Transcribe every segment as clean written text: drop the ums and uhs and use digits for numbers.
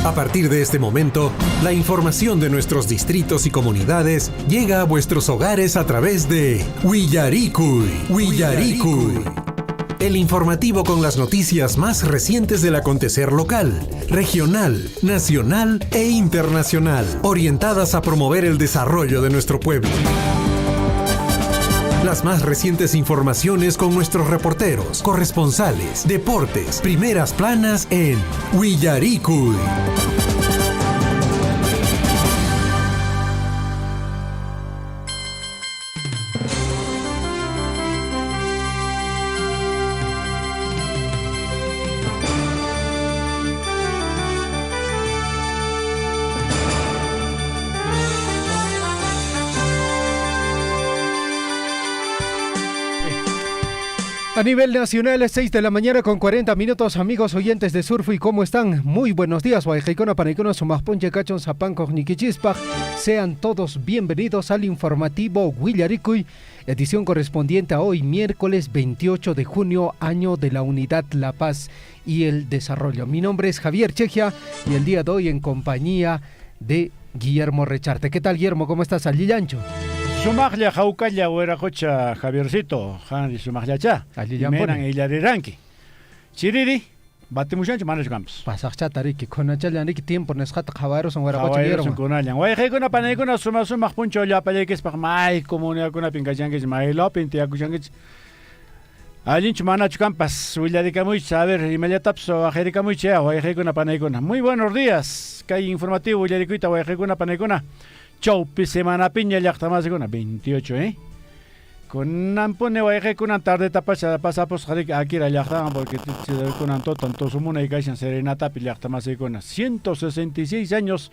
A partir de este momento, la información de nuestros distritos y comunidades llega a vuestros hogares a través de Willaricui. El informativo con las noticias más recientes del acontecer local, regional, nacional e internacional, orientadas a promover el desarrollo de nuestro pueblo. Las más recientes informaciones con nuestros reporteros, corresponsales, deportes, primeras planas en Willaricui. A nivel nacional, es 6 de la mañana con 40 minutos, amigos oyentes de Surfui, ¿cómo están? Muy buenos días, Guayjaicona, Panaicona, Sumajponche, Cachon, Zapanco, Niquichispaj. Sean todos bienvenidos al informativo Willaricui, edición correspondiente a hoy, miércoles 28 de junio, año de la Unidad, la Paz y el Desarrollo. Mi nombre es Javier Chejia y el día de hoy en compañía de Guillermo Recharte. ¿Qué tal, Guillermo? ¿Cómo estás, Allillancho? Sumaglia jaucalla hueracocha Javiercito, Hanri Sumaglia menan illariranki. Chiriri, batemushancho manos campos. Pasachata tariki, conachallaniki tiempo nesjata javaros son hueracocha Guillermo. Son conallan. Guayjaicona panaicona suma puncho ya payekes pagmay comunidad con pingayangues mailo pintiacuchangues. Allinch manacho campas, Willaricamuych, a ver, inmediatapso, Ajericamuych, Guayjaicona panaicona. Muy buenos días, que hay informativo Willaricuita, Guayjaicona panaicona. Chaupi semana piña llaqtamas con 28, con ampone guayje con tarde pasapos aquí la llaqtan porque con tanto sumuna y caixan serenata llaqtamas con 166 años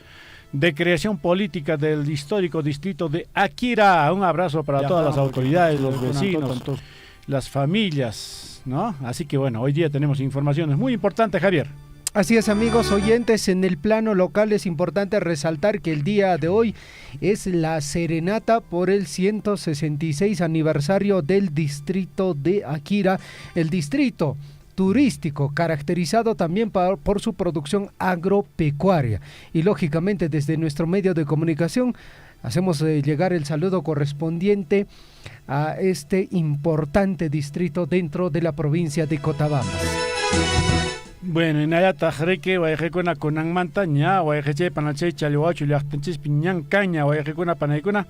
de creación política del histórico distrito de Akira. Un abrazo para todas las autoridades, los vecinos, las familias, ¿no? Así que bueno, hoy día tenemos informaciones muy importantes, Javier. Así es, amigos oyentes, en el plano local es importante resaltar que el día de hoy es la serenata por el 166 aniversario del distrito de Akira, el distrito turístico caracterizado también por su producción agropecuaria. Y lógicamente desde nuestro medio de comunicación hacemos llegar el saludo correspondiente a este importante distrito dentro de la provincia de Cochabamba. Bueno, en allá tajreque, guayjecona conan mantaña, guayjeche panache chalihuacho, liachtenches piñan caña, guayjecona panaicona.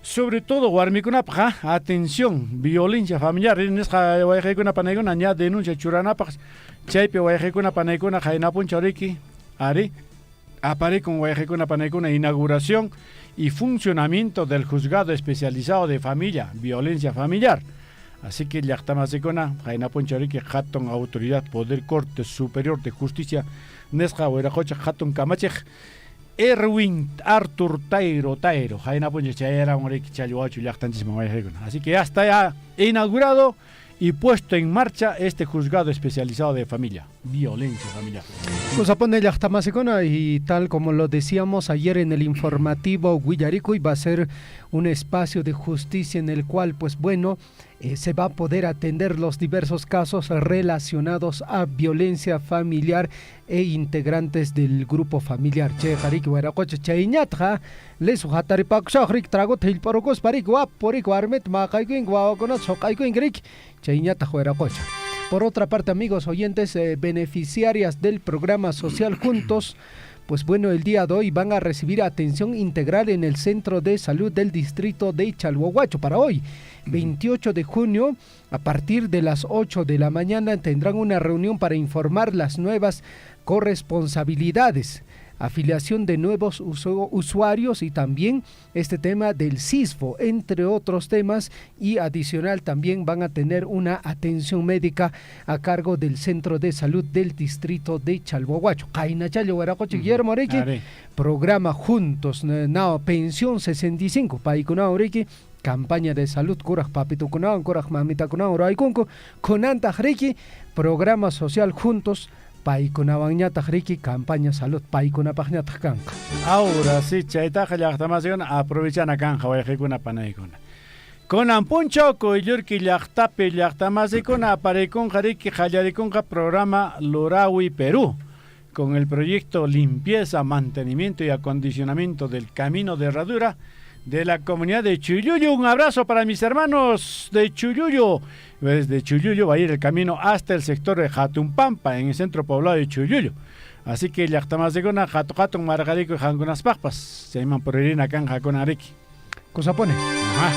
Sobre todo, guarmicona paja, atención, violencia familiar, en esta guayjecona panaicona, ya denuncia churanapax, chaipe guayjecona panaicona, jainapun chariqui, ari, apare con guayjecona panaicona, inauguración y funcionamiento del juzgado especializado de familia, violencia familiar. Así que llaqtamasicona, Jaina Poncharique, Hatton Autoridad Poder Corte Superior de Justicia, Nesja Huerajocha, Hatton Camachej, Erwin Artur Tairo, Jaina Poncharique, Moreki Chaluacho, llaqtantísimo. Así que ya está ya inaugurado y puesto en marcha este juzgado especializado de familia, violencia familiar. Pues a poner llaqtamasicona y tal como lo decíamos ayer en el informativo Willaricui, va a ser un espacio de justicia en el cual, pues bueno, se va a poder atender los diversos casos relacionados a violencia familiar e integrantes del grupo familiar. Che jarik weracoche cheiñatja les suhataripak shahrik trago tilparocos parik wap porik warmet maqayquin guacono soqayquin grik cheiñatja weracoche. Por otra parte, amigos oyentes, beneficiarias del programa social Juntos, pues bueno, el día de hoy van a recibir atención integral en el Centro de Salud del Distrito de Chalhuahuacho. Para hoy, 28 de junio, a partir de las 8 de la mañana, tendrán una reunión para informar las nuevas corresponsabilidades, afiliación de nuevos usuarios y también este tema del CISFO, entre otros temas, y adicional también van a tener una atención médica a cargo del Centro de Salud del Distrito de Chalhuahuacho. Guillermo programa Juntos, pensión 65, campaña de salud, curaj papito kunao, curaj mamita kunao, raikunko, konanta hriki, programa social Juntos, Paikunawañataq riki campaña salud paikunapaqñataq kanqa. Ahora sí, chaytaqa llaqtamasiyuna aprovechana kanja wayqikuna panaykuna. Kunan punchaw kuyllurki llaqtapi llaqtamasikuna aparaykunqa riki qallariykunqa programa Lurawi Perú. con el proyecto Limpieza, Mantenimiento y Acondicionamiento del Camino de Herradura de la comunidad de Chuyuyo. Un abrazo para mis hermanos de Chuyuyo. Desde Chuyuyo va a ir el camino hasta el sector de Jatumpampa, en el centro poblado de Chuyuyo. Así que ya estamos de gona, Jatu Margarico y Jangunas Papas. Se llaman por Irina acá en Jaconariki. Cosa pone. Ajá.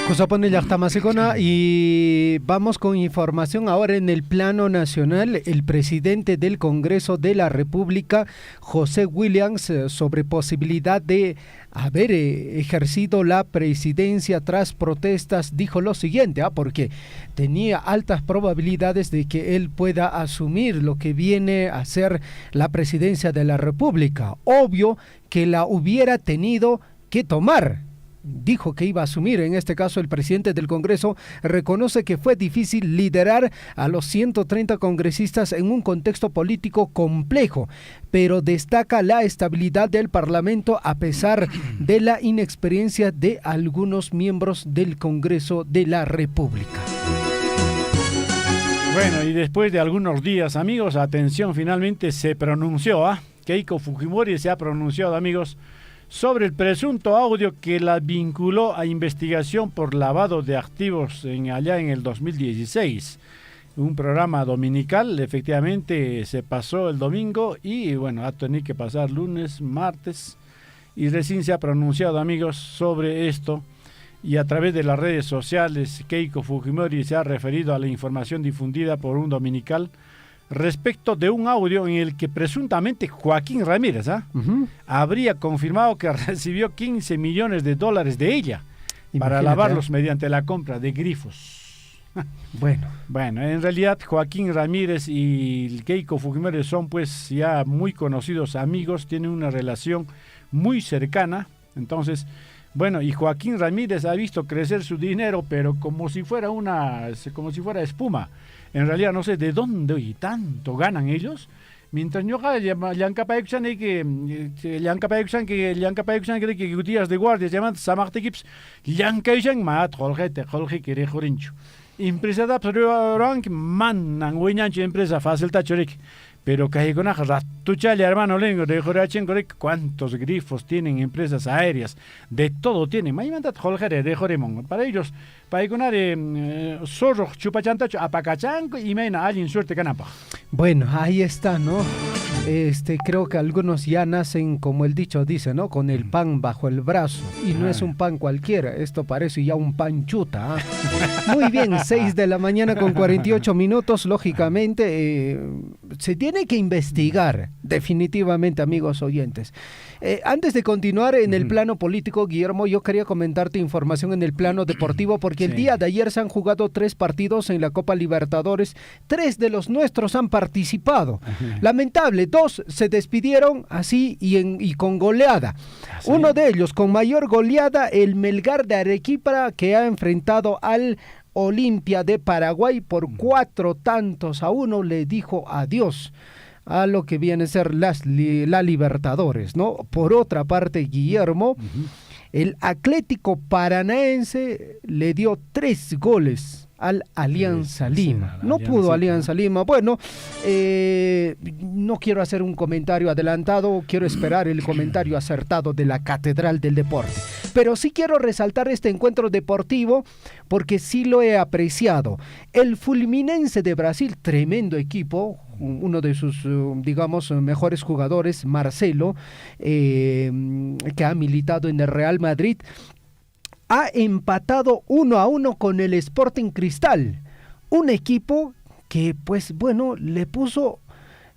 Cosapone Yachtamasecona, y vamos con información ahora en el plano nacional. El presidente del Congreso de la República, José Williams, sobre posibilidad de haber ejercido la presidencia tras protestas, dijo lo siguiente, porque tenía altas probabilidades de que él pueda asumir lo que viene a ser la presidencia de la República. Obvio que la hubiera tenido que tomar. Dijo que iba a asumir. En este caso, el presidente del Congreso reconoce que fue difícil liderar a los 130 congresistas en un contexto político complejo, pero destaca la estabilidad del Parlamento a pesar de la inexperiencia de algunos miembros del Congreso de la República. Bueno, y después de algunos días, amigos, atención, finalmente se pronunció, Keiko Fujimori se ha pronunciado, amigos, sobre el presunto audio que la vinculó a investigación por lavado de activos allá en el 2016. Un programa dominical, efectivamente se pasó el domingo y bueno, ha tenido que pasar lunes, martes, y recién se ha pronunciado, amigos, sobre esto. Y a través de las redes sociales, Keiko Fujimori se ha referido a la información difundida por un dominical respecto de un audio en el que presuntamente Joaquín Ramírez habría confirmado que recibió $15 millones de ella. Imagínate, para lavarlos mediante la compra de grifos. Bueno, en realidad Joaquín Ramírez y Keiko Fujimori son pues ya muy conocidos amigos, tienen una relación muy cercana. Entonces, bueno, y Joaquín Ramírez ha visto crecer su dinero, pero como si fuera espuma. En realidad no sé de dónde y tanto ganan ellos. Mientras yo que días de guardia llaman Samartekips, Yankayan Mat, Jorge Jorincho. Empresa de manan, hueñancho empresa fácil tachorik. Pero que con ratuchale, hermano Lengo, de Jorachen, cuántos grifos tienen empresas aéreas, de todo tienen. Maymantat Holgere de Joremon. Para ellos, para iconar zorro, chupachantacho, apacachanco y mena alguien suerte canapa. Bueno, ahí está, ¿no? Creo que algunos ya nacen, como el dicho dice, ¿no? Con el pan bajo el brazo. Y no es un pan cualquiera, esto parece ya un pan chuta. Muy bien, 6 de la mañana con 48 minutos, lógicamente, se tiene que investigar, definitivamente, amigos oyentes. Antes de continuar en el plano político, Guillermo, yo quería comentarte información en el plano deportivo, porque el día de ayer se han jugado 3 partidos en la Copa Libertadores, 3 de los nuestros han participado. Lamentable, 2 se despidieron así y con goleada. Uno de ellos, con mayor goleada, el Melgar de Arequipa, que ha enfrentado al Olimpia de Paraguay por 4-1, le dijo adiós a lo que viene a ser la Libertadores, ¿no? Por otra parte, Guillermo, el Atlético Paranaense le dio 3 goles al Alianza Lima. No pudo Alianza Lima. Bueno, no quiero hacer un comentario adelantado, quiero esperar el comentario acertado de la Catedral del Deporte. Pero sí quiero resaltar este encuentro deportivo porque sí lo he apreciado. El Fluminense de Brasil, tremendo equipo, uno de sus, digamos, mejores jugadores, Marcelo, que ha militado en el Real Madrid, ha empatado 1-1 con el Sporting Cristal, un equipo que, pues bueno, le puso,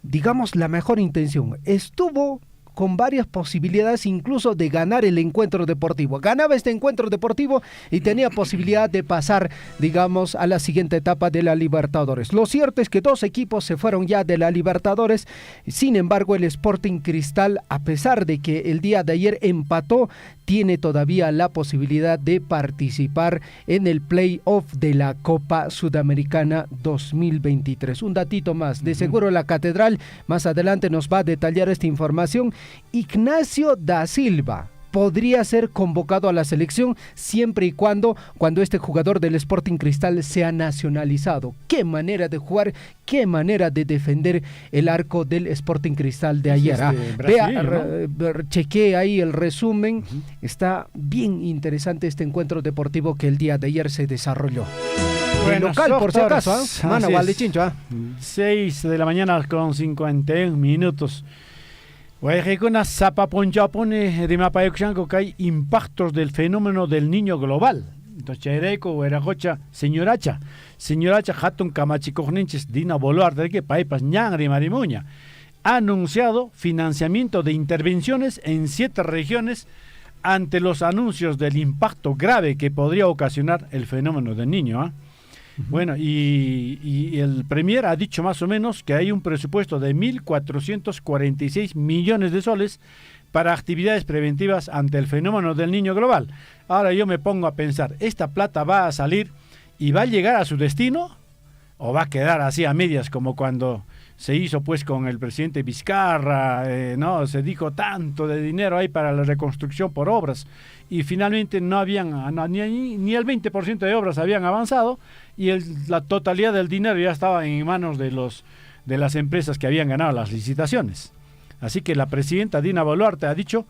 digamos, la mejor intención. Estuvo con varias posibilidades incluso de ganar el encuentro deportivo. Ganaba este encuentro deportivo y tenía posibilidad de pasar, digamos, a la siguiente etapa de la Libertadores. Lo cierto es que 2 equipos se fueron ya de la Libertadores. Sin embargo, el Sporting Cristal, a pesar de que el día de ayer empató, tiene todavía la posibilidad de participar en el play-off de la Copa Sudamericana 2023. Un datito más, de seguro la Catedral más adelante nos va a detallar esta información. Ignacio da Silva, podría ser convocado a la selección siempre y cuando este jugador del Sporting Cristal sea nacionalizado. Qué manera de jugar, qué manera de defender el arco del Sporting Cristal de ayer. Chequeé ahí el resumen. Está bien interesante este encuentro deportivo que el día de ayer se desarrolló. Bueno, local, por si acaso, Mano, vale, Chincho. 6 de la mañana con 51 minutos. Guayajecuna zapaponchapone de mapayuxanco que hay impactos del fenómeno del niño global. Entonces, Chaireco, Huerajocha, señoracha, Hatun Kamachicogninches, Dina Boluarte, que Paipas, Ñangri, Marimuña, ha anunciado financiamiento de intervenciones en 7 regiones ante los anuncios del impacto grave que podría ocasionar el fenómeno del niño. Bueno, y el Premier ha dicho más o menos que hay un presupuesto de 1.446 millones de soles para actividades preventivas ante el fenómeno del niño global. Ahora yo me pongo a pensar, ¿esta plata va a salir y va a llegar a su destino? ¿O va a quedar así a medias como cuando se hizo pues con el presidente Vizcarra, no, se dijo tanto de dinero ahí para la reconstrucción por obras y finalmente no habían ni el 20% de obras habían avanzado y la totalidad del dinero ya estaba en manos de las empresas que habían ganado las licitaciones. Así que la presidenta Dina Boluarte ha dicho,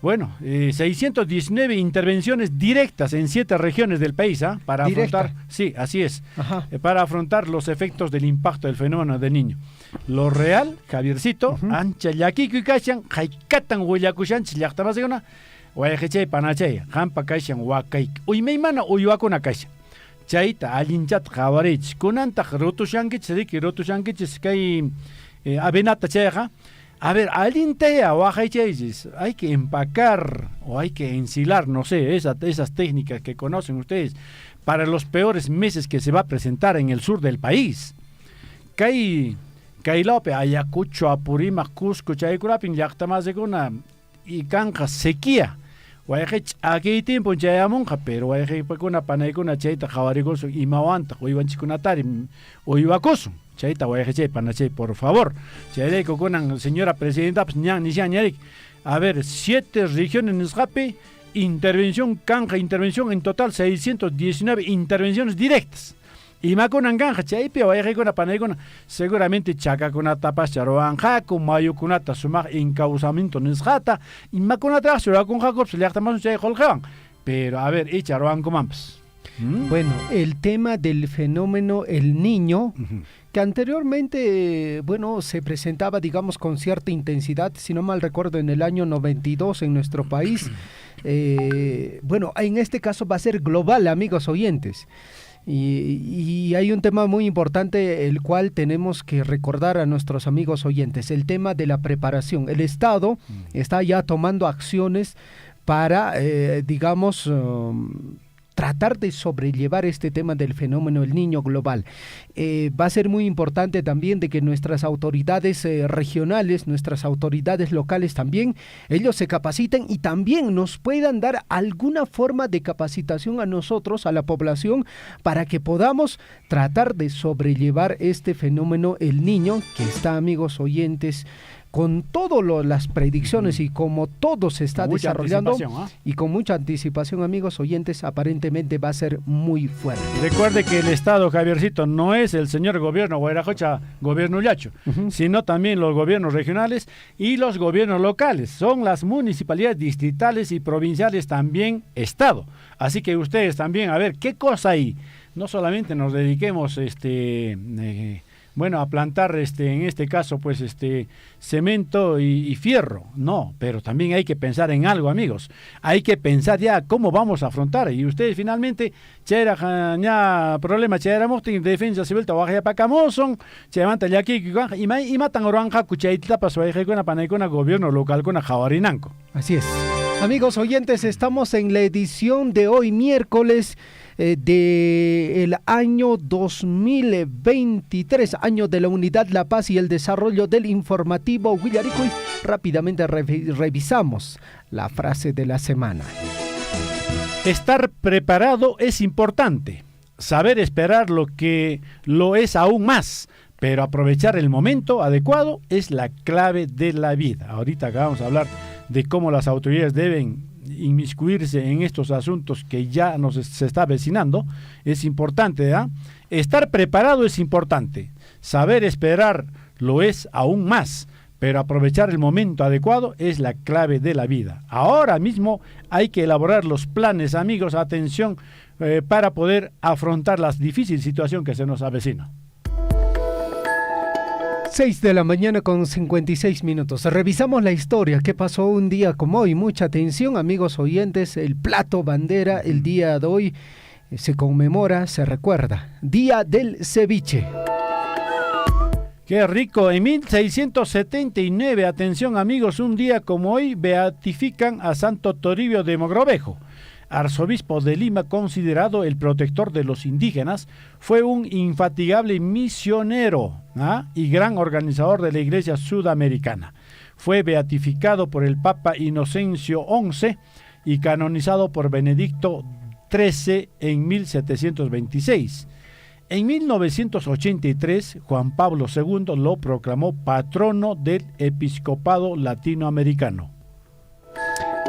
619 intervenciones directas en 7 regiones del país, para afrontar, sí, así es, para afrontar los efectos del impacto del fenómeno del niño. Lo real, Javiercito, ancha yaquico y caixan, jaicatan huyacuchan, chillactamasegona, huayajechay panachay, jampa caixan huacaik, uymeimana uyuacuna caixan. Chaita alinchat javarich, kunanta rotushankich, sediki rotushankich, kay avenata chayja. A ver, alintea o hay que empacar o hay que ensilar, no sé, esas técnicas que conocen ustedes para los peores meses que se va a presentar en el sur del país. Kailope, Ayacucho, Apurima, Cusco, Chaycurapin, Yactamazeguna y Canja, sequía. Guayajech, aquí tiempo ya monja, pero guayajech, una panaicuna, chaita, javarigoso, y mawanta, o iban chicunatari, o ibacoso. Chaita guayajech, panachay, por favor. Chayreco con señora presidenta, pues ñan, ni ñarik. A ver, 7 regiones en escape, intervención, canja, intervención, en total 619 intervenciones directas. Y más con anganja, chaype, guayajech, con panaicuna, seguramente chaca con tapas, charoanja, con mayo con sumar encauzamiento en esjata, y más con atrás, con jacob, se le acta más un chay holjaban. Pero a ver, echaroan con mampas. Bueno, el tema del fenómeno el niño, que anteriormente, se presentaba, digamos, con cierta intensidad, si no mal recuerdo, en el año 92 en nuestro país. En este caso va a ser global, amigos oyentes. Y hay un tema muy importante, el cual tenemos que recordar a nuestros amigos oyentes, el tema de la preparación. El Estado está ya tomando acciones para, tratar de sobrellevar este tema del fenómeno el niño global. Va a ser muy importante también de que nuestras autoridades regionales, nuestras autoridades locales también, ellos se capaciten y también nos puedan dar alguna forma de capacitación a nosotros, a la población, para que podamos tratar de sobrellevar este fenómeno el niño, que está, amigos oyentes, con todas las predicciones y como todo se está desarrollando y con mucha anticipación, amigos oyentes, aparentemente va a ser muy fuerte. Recuerde que el Estado, Javiercito, no es el señor gobierno Guayrajocha, gobierno Yacho, sino también los gobiernos regionales y los gobiernos locales. Son las municipalidades distritales y provinciales también Estado. Así que ustedes también, a ver, ¿qué cosa hay? No solamente nos dediquemos a plantar en este caso cemento y fierro, no, pero también hay que pensar en algo, amigos, hay que pensar ya cómo vamos a afrontar, y ustedes finalmente ya problema defensa civil trabaja para camoson, levanta ya aquí y matan oranja cuchaitla para su con panaicona gobierno local con jawarinanco. Así es. Amigos oyentes, estamos en la edición de hoy miércoles del año 2023, año de la Unidad, la Paz y el Desarrollo del Informativo Huillarico, y rápidamente revisamos la frase de la semana. Estar preparado es importante, saber esperar lo que lo es aún más, pero aprovechar el momento adecuado es la clave de la vida. Ahorita acá vamos a hablar de cómo las autoridades deben inmiscuirse en estos asuntos que ya se está avecinando, es importante, ¿eh? Estar preparado es importante, saber esperar lo es aún más, pero aprovechar el momento adecuado es la clave de la vida. Ahora mismo hay que elaborar los planes, amigos, atención, para poder afrontar la difícil situación que se nos avecina. 6 de la mañana con 56 minutos. Revisamos la historia. ¿Qué pasó un día como hoy? Mucha atención, amigos oyentes. El plato bandera, el día de hoy se conmemora, se recuerda. Día del ceviche. ¡Qué rico! En 1679, atención amigos, un día como hoy beatifican a Santo Toribio de Mogrovejo. Arzobispo de Lima, considerado el protector de los indígenas, fue un infatigable misionero y gran organizador de la Iglesia Sudamericana. Fue beatificado por el Papa Inocencio XI y canonizado por Benedicto XIII en 1726. En 1983, Juan Pablo II lo proclamó patrono del episcopado latinoamericano.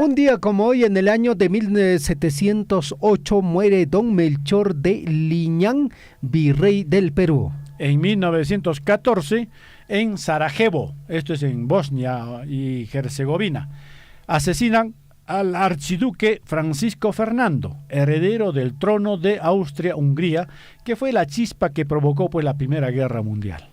Un día como hoy, en el año de 1708, muere don Melchor de Liñán, virrey del Perú. En 1914, en Sarajevo, esto es en Bosnia y Herzegovina, asesinan al archiduque Francisco Fernando, heredero del trono de Austria-Hungría, que fue la chispa que provocó pues la Primera Guerra Mundial.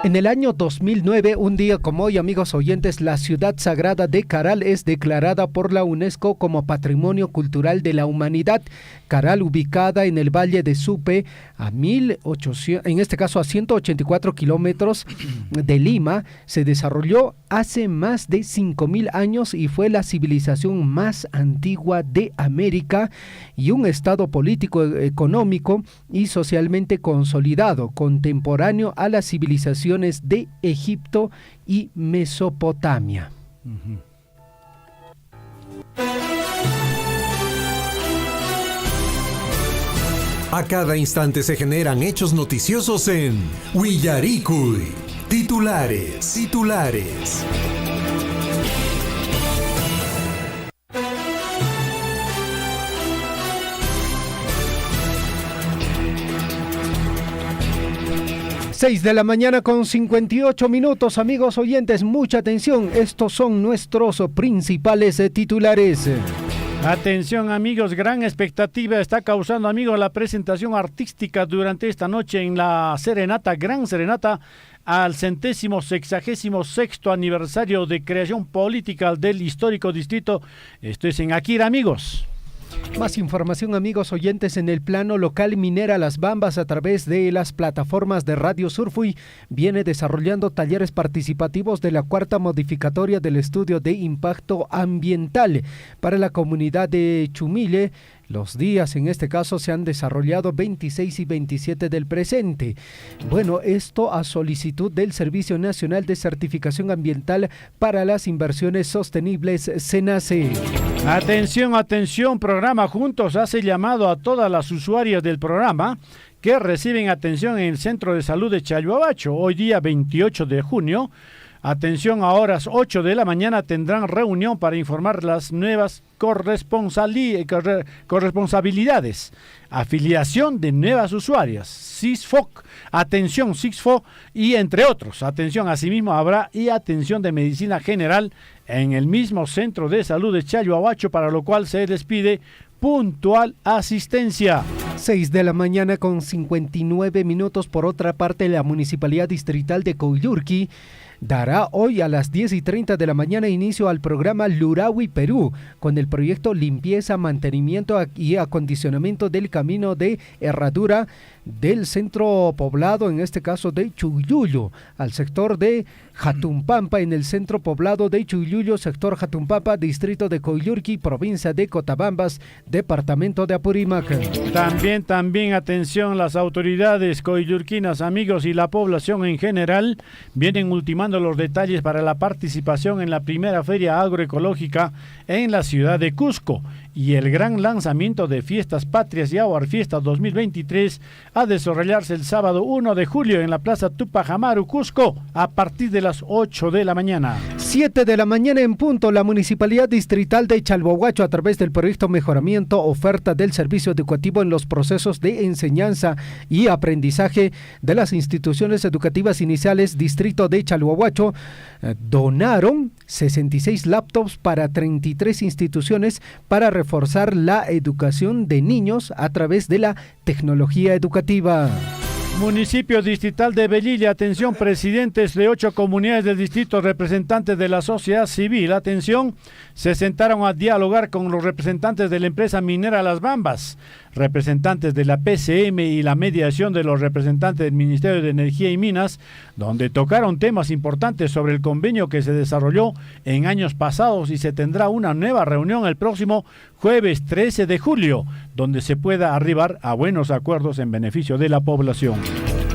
En el año 2009, un día como hoy, amigos oyentes, la ciudad sagrada de Caral es declarada por la UNESCO como Patrimonio Cultural de la Humanidad. Caral, ubicada en el Valle de Supe, a 184 kilómetros de Lima, se desarrolló hace más de 5.000 años y fue la civilización más antigua de América y un estado político, económico y socialmente consolidado, contemporáneo a las civilizaciones de Egipto y Mesopotamia. A cada instante se generan hechos noticiosos en Willaricui. Titulares. 6 de la mañana con 58 minutos, amigos oyentes, mucha atención, estos son nuestros principales titulares. Atención amigos, gran expectativa está causando, amigos, la presentación artística durante esta noche en la serenata, gran serenata al 166º aniversario de creación política del histórico distrito. Esto es en Akira, amigos. Más información, amigos oyentes, en el plano local. Minera Las Bambas, a través de las plataformas de Radio Surfui, viene desarrollando talleres participativos de la cuarta modificatoria del estudio de impacto ambiental para la comunidad de Chumille. Los días, en este caso, se han desarrollado 26 y 27 del presente. Bueno, esto a solicitud del Servicio Nacional de Certificación Ambiental para las Inversiones Sostenibles, SENACE. Atención, programa Juntos hace llamado a todas las usuarias del programa que reciben atención en el Centro de Salud de Chalhuabacho. Hoy día 28 de junio, atención, a horas 8 de la mañana tendrán reunión para informar las nuevas corresponsabilidades. Afiliación de nuevas usuarias, SISFOC, atención SISFOC y entre otros. Atención, asimismo habrá y atención de medicina general en el mismo Centro de Salud de Chalhuabacho, para lo cual se les pide puntual asistencia. 6 de la mañana con 59 minutos. Por otra parte, la Municipalidad Distrital de Coyurqui dará hoy a las 10:30 de la mañana inicio al programa Lurawi Perú, con el proyecto Limpieza, Mantenimiento y Acondicionamiento del Camino de Herradura del centro poblado, en este caso de Chuyuyo, al sector de Jatumpampa, en el centro poblado de Chuyuyo, sector Jatumpampa, distrito de Coyurqui, provincia de Cotabambas, departamento de Apurímac. También, atención, las autoridades coyurquinas, amigos, y la población en general vienen ultimando los detalles para la participación en la primera feria agroecológica en la ciudad de Cusco. y el gran lanzamiento de Fiestas Patrias y Aguar Fiesta 2023 a desarrollarse el sábado 1 de julio en la Plaza Tupac Amaru, Cusco, a partir de las 8 de la mañana. 7 de la mañana en punto, la Municipalidad Distrital de Chalbohuacho, a través del proyecto Mejoramiento Oferta del Servicio Educativo en los procesos de enseñanza y aprendizaje de las instituciones educativas iniciales Distrito de Chalbohuacho, donaron 66 laptops para 33 instituciones para reforzar la educación de niños a través de la tecnología educativa. Municipio Distrital de Velilla, atención, presidentes de 8 comunidades del distrito, representantes de la sociedad civil, atención, se sentaron a dialogar con los representantes de la empresa minera Las Bambas, representantes de la PCM y la mediación de los representantes del Ministerio de Energía y Minas, donde tocaron temas importantes sobre el convenio que se desarrolló en años pasados, y se tendrá una nueva reunión el próximo jueves 13 de julio, donde se pueda arribar a buenos acuerdos en beneficio de la población.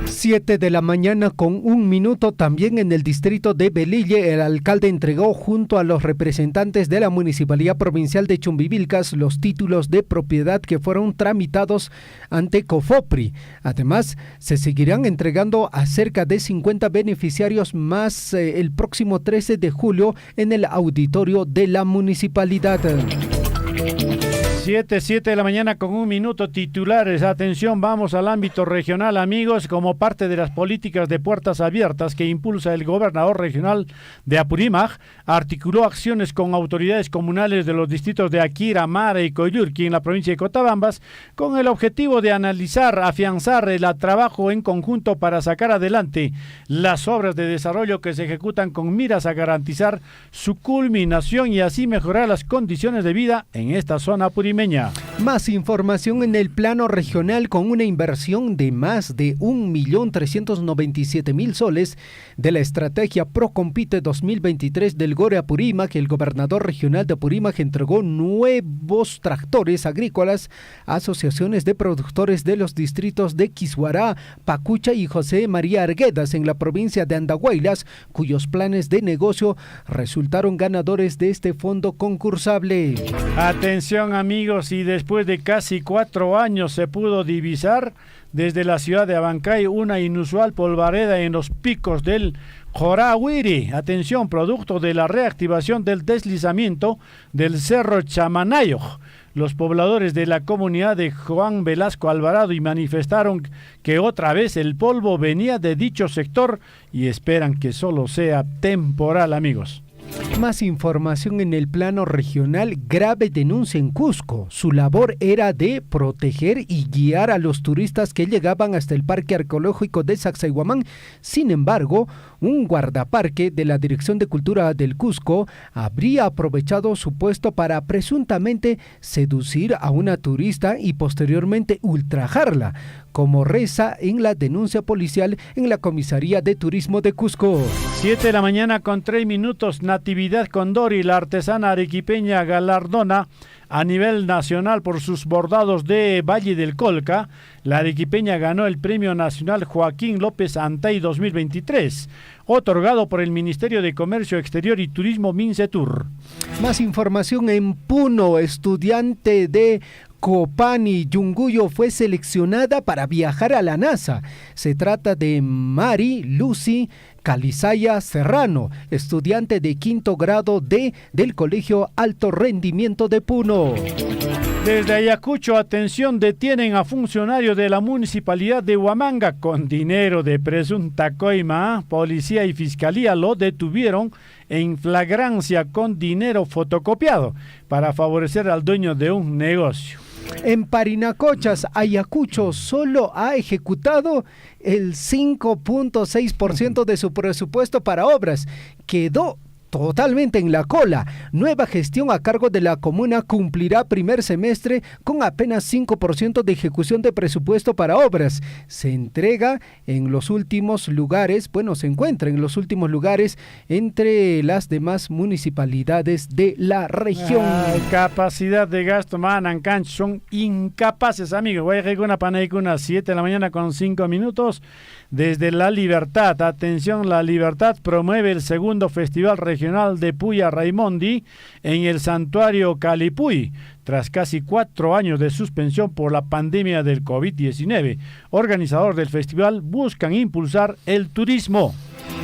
7 de la mañana con 1 minuto, también en el distrito de Velille, el alcalde entregó junto a los representantes de la Municipalidad Provincial de Chumbivilcas los títulos de propiedad que fueron tramitados ante COFOPRI. Además, se seguirán entregando a cerca de 50 beneficiarios más el próximo 13 de julio en el auditorio de la municipalidad. 7 de la mañana con 1 minuto, titulares. Atención, vamos al ámbito regional, amigos. Como parte de las políticas de puertas abiertas que impulsa el gobernador regional de Apurímac, articuló acciones con autoridades comunales de los distritos de Akira, Mara y Coyurqui en la provincia de Cotabambas, con el objetivo de analizar, afianzar el trabajo en conjunto para sacar adelante las obras de desarrollo que se ejecutan con miras a garantizar su culminación y así mejorar las condiciones de vida en esta zona apurimeña. Más información en el plano regional, con una inversión de más de 1.397.000 soles de la estrategia Procompite 2023 del GORE Apurímac. El gobernador regional de Apurímac entregó nuevos tractores agrícolas a asociaciones de productores de los distritos de Quisuará, Pacucha y José María Arguedas en la provincia de Andahuaylas, cuyos planes de negocio resultaron ganadores de este fondo concursable. Atención, amigos, y después de casi 4 años se pudo divisar desde la ciudad de Abancay una inusual polvareda en los picos del Jorahuiri. Atención, producto de la reactivación del deslizamiento del Cerro Chamanayo. Los pobladores de la comunidad de Juan Velasco Alvarado y manifestaron que otra vez el polvo venía de dicho sector y esperan que solo sea temporal, amigos. Más información en el plano regional. Grave denuncia en Cusco. Su labor era de proteger y guiar a los turistas que llegaban hasta el Parque Arqueológico de Sacsayhuamán. Sin embargo, un guardaparque de la Dirección de Cultura del Cusco habría aprovechado su puesto para presuntamente seducir a una turista y posteriormente ultrajarla, como reza en la denuncia policial en la Comisaría de Turismo de Cusco. 7 de la mañana con 3 minutos. Natividad Condori, la artesana arequipeña galardona a nivel nacional por sus bordados de Valle del Colca. La arequipeña ganó el Premio Nacional Joaquín López Antay 2023, otorgado por el Ministerio de Comercio Exterior y Turismo Mincetur. Más información en Puno. Estudiante de Copani, Yunguyo, fue seleccionada para viajar a la NASA. Se trata de Mari Lucy Calizaya Serrano, estudiante de 5º grado del Colegio Alto Rendimiento de Puno. Desde Ayacucho, atención, detienen a funcionario de la Municipalidad de Huamanga con dinero de presunta coima. Policía y Fiscalía lo detuvieron en flagrancia con dinero fotocopiado para favorecer al dueño de un negocio. En Parinacochas, Ayacucho solo ha ejecutado el 5.6% de su presupuesto para obras. Quedó totalmente en la cola. Nueva gestión a cargo de la comuna cumplirá primer semestre con apenas 5% de ejecución de presupuesto para obras. Se entrega en los últimos lugares, se encuentra en los últimos lugares entre las demás municipalidades de la región. Capacidad de gasto, Manancanch, son incapaces, amigos. Voy a ir con una panaicuna 7 de la mañana con 5 minutos. desde La Libertad. Atención, La Libertad promueve el segundo Festival Regional de Puya Raimondi en el Santuario Calipuy, tras casi 4 años de suspensión por la pandemia del COVID-19. Organizador del festival buscan impulsar el turismo.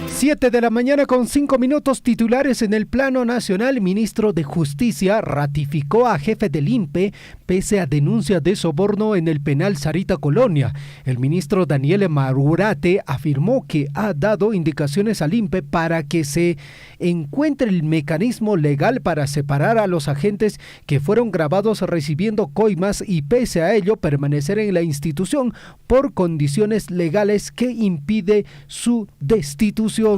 7 de la mañana con 5 minutos, titulares en el plano nacional. Ministro de Justicia ratificó a jefe del INPE pese a denuncia de soborno en el penal Sarita Colonia. El ministro Daniel Marurate afirmó que ha dado indicaciones al INPE para que se encuentre el mecanismo legal para separar a los agentes que fueron grabados recibiendo coimas y pese a ello permanecer en la institución por condiciones legales que impide su destitución.